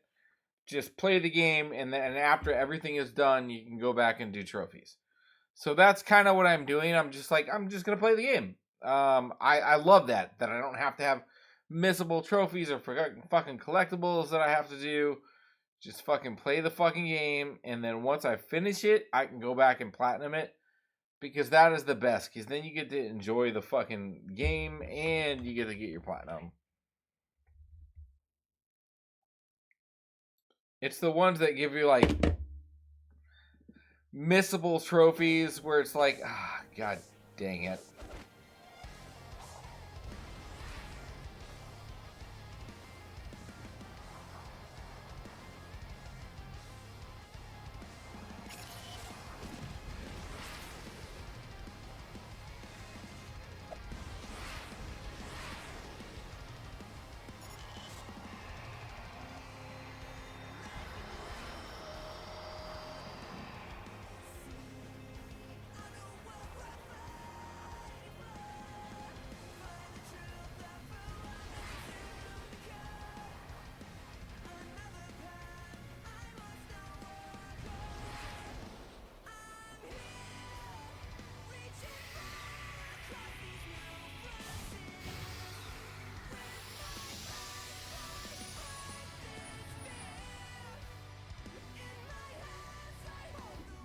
Just play the game, and then after everything is done, you can go back and do trophies. So that's kind of what I'm doing. I'm just gonna play the game. I love that I don't have to have missable trophies or fucking collectibles that I have to do. Just fucking play the fucking game, and then once I finish it, I can go back and platinum it, because that is the best, because then you get to enjoy the fucking game and you get to get your platinum. It's the ones that give you like missable trophies where it's like, god dang it.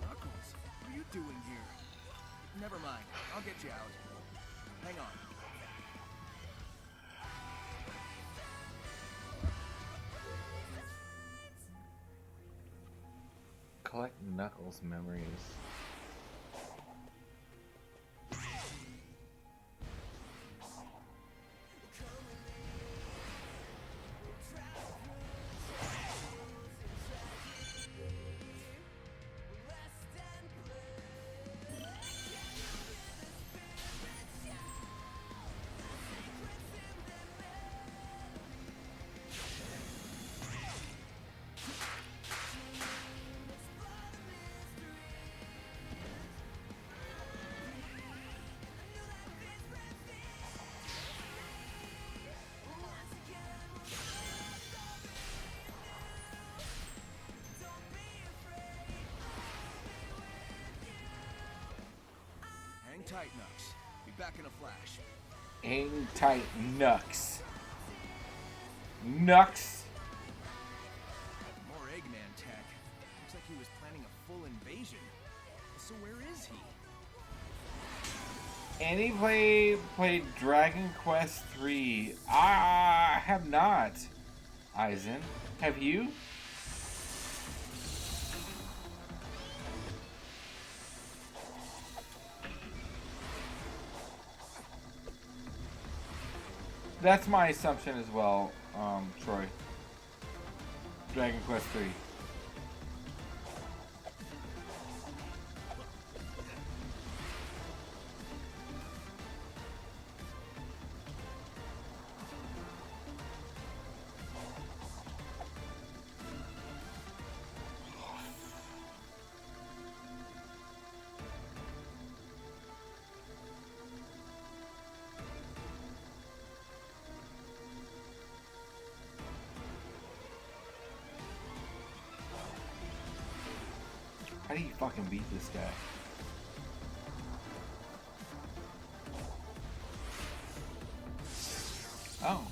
Knuckles, what are you doing here? Never mind, I'll get you out. Hang on. Collect Knuckles memories. Hang tight, Nux. Be back in a flash. Hang tight, Nux. Nux. More Eggman tech. Looks like he was planning a full invasion. So where is he? Any played Dragon Quest III? I have not. Aizen, have you? That's my assumption as well, Troy. Dragon Quest III. How do you fucking beat this guy? Oh.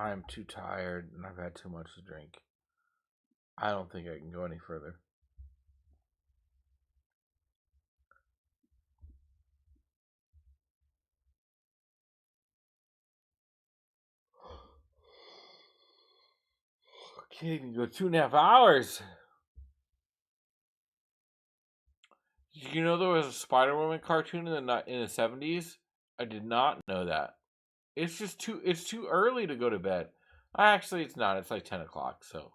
I'm too tired and I've had too much to drink. I don't think I can go any further. Can't even go 2.5 hours. Did you know there was a Spider-Woman cartoon in the 70s? I did not know that. It's just too early to go to bed. Actually, it's not. It's like 10 o'clock, so.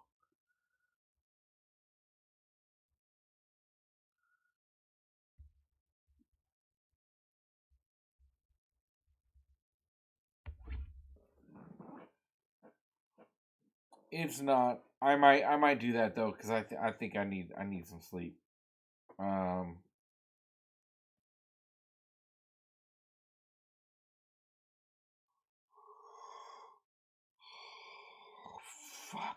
It's not. I might do that though, because I think I need some sleep. Fuck.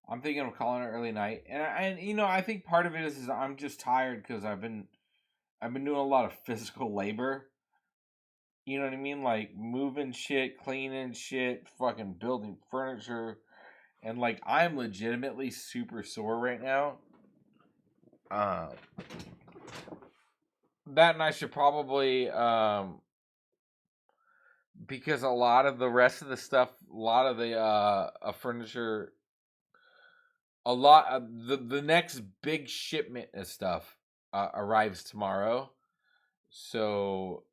I'm thinking of calling it early night, and you know I think part of it is I'm just tired because I've been doing a lot of physical labor. You know what I mean? Like moving shit, cleaning shit, fucking building furniture, and like I'm legitimately super sore right now. That and I should probably because a lot of the rest of the stuff, a lot of the furniture, a lot of the next big shipment of stuff arrives tomorrow. So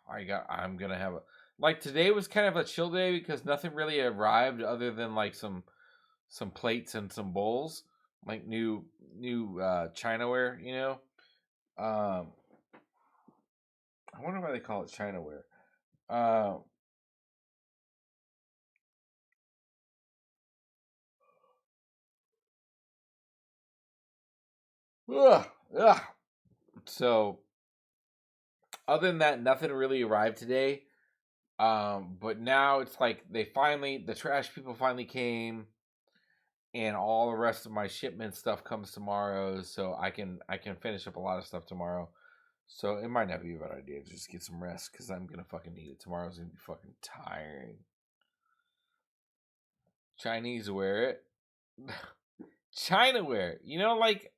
I'm gonna have like today was kind of a chill day because nothing really arrived other than like some plates and some bowls, like new Chinaware, you know. I wonder why they call it Chinaware. Ugh. So, other than that, nothing really arrived today. But now it's like the trash people finally came, and all the rest of my shipment stuff comes tomorrow, so I can finish up a lot of stuff tomorrow. So it might not be a bad idea to just get some rest because I'm gonna fucking need it. Tomorrow's gonna be fucking tiring. Chinese wear it. Chinaware. You know, like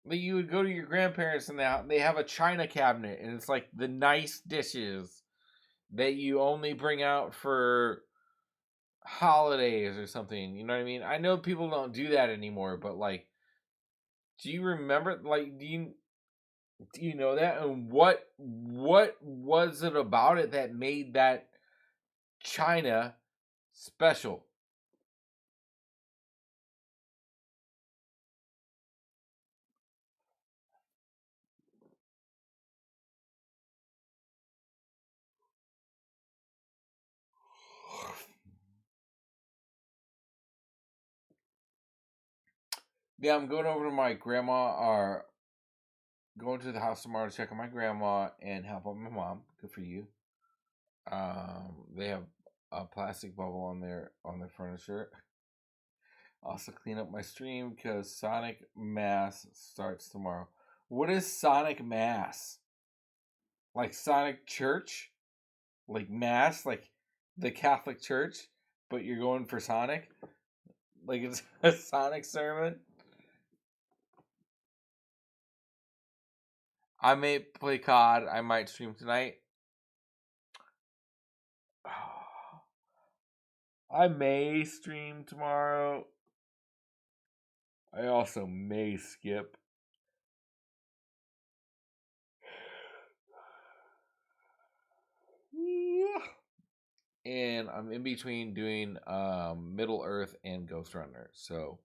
you would go to your grandparents and they have a china cabinet and it's like the nice dishes that you only bring out for holidays or something. You know what I mean? I know people don't do that anymore, but like, do you remember? Like, do you know that? And what was it about it that made that china special? Yeah, I'm going over to my grandma or going to the house tomorrow to check on my grandma and help out my mom. Good for you. They have a plastic bubble on their furniture. Also clean up my stream because Sonic Mass starts tomorrow. What is Sonic Mass? Like Sonic Church? Like Mass? Like the Catholic Church? But you're going for Sonic? Like it's a Sonic sermon? I may play COD. I might stream tonight. I may stream tomorrow. I also may skip. And I'm in between doing Middle Earth and Ghost Runner. So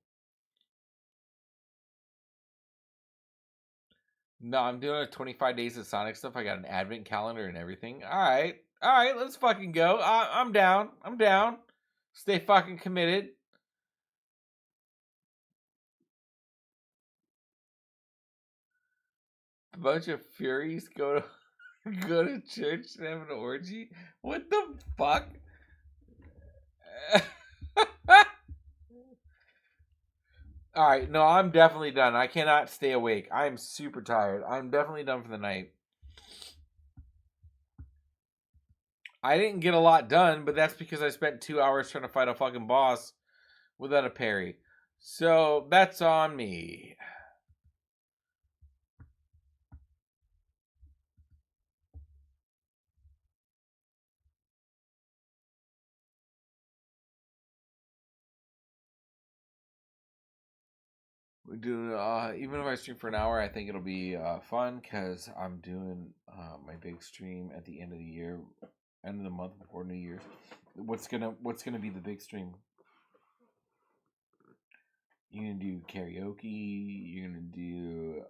no, I'm doing a 25 days of Sonic stuff. I got an advent calendar and everything. All right, let's fucking go. I'm down. Stay fucking committed. A bunch of Furies go to church and have an orgy. What the fuck? All right, no, I'm definitely done. I cannot stay awake. I'm super tired. I'm definitely done for the night. I didn't get a lot done, but that's because I spent 2 hours trying to fight a fucking boss without a parry. So that's on me. We do even if I stream for an hour, I think it'll be fun because I'm doing my big stream at the end of the year, end of the month before New Year's. What's gonna be the big stream? You're gonna do karaoke. You're gonna do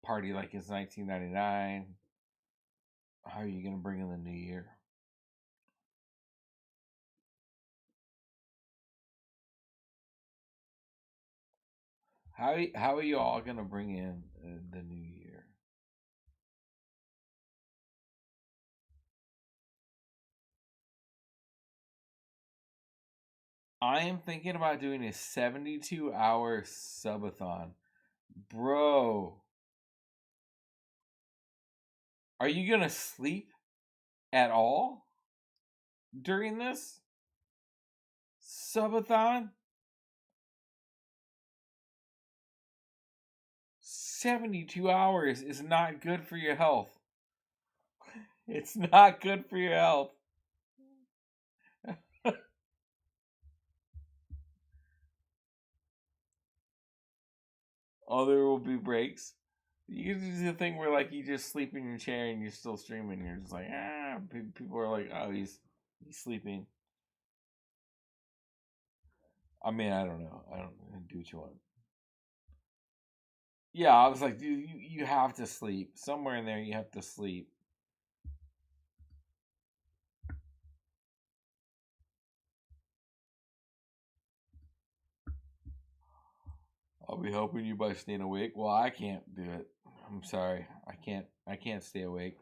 party like it's 1999. How are you gonna bring in the new year? How are you all gonna bring in the new year? I am thinking about doing a 72-hour subathon. Bro, are you gonna sleep at all during this subathon? 72 hours is not good for your health. It's not good for your health. Oh, there will be breaks. You can do the thing where like you just sleep in your chair and you're still streaming. You're just like, ah. People are like, oh, he's sleeping. I mean, I don't know. I don't do what you want. Yeah, I was like, dude, you have to sleep. Somewhere in there, you have to sleep. I'll be helping you by staying awake. Well, I can't do it. I'm sorry. I can't stay awake.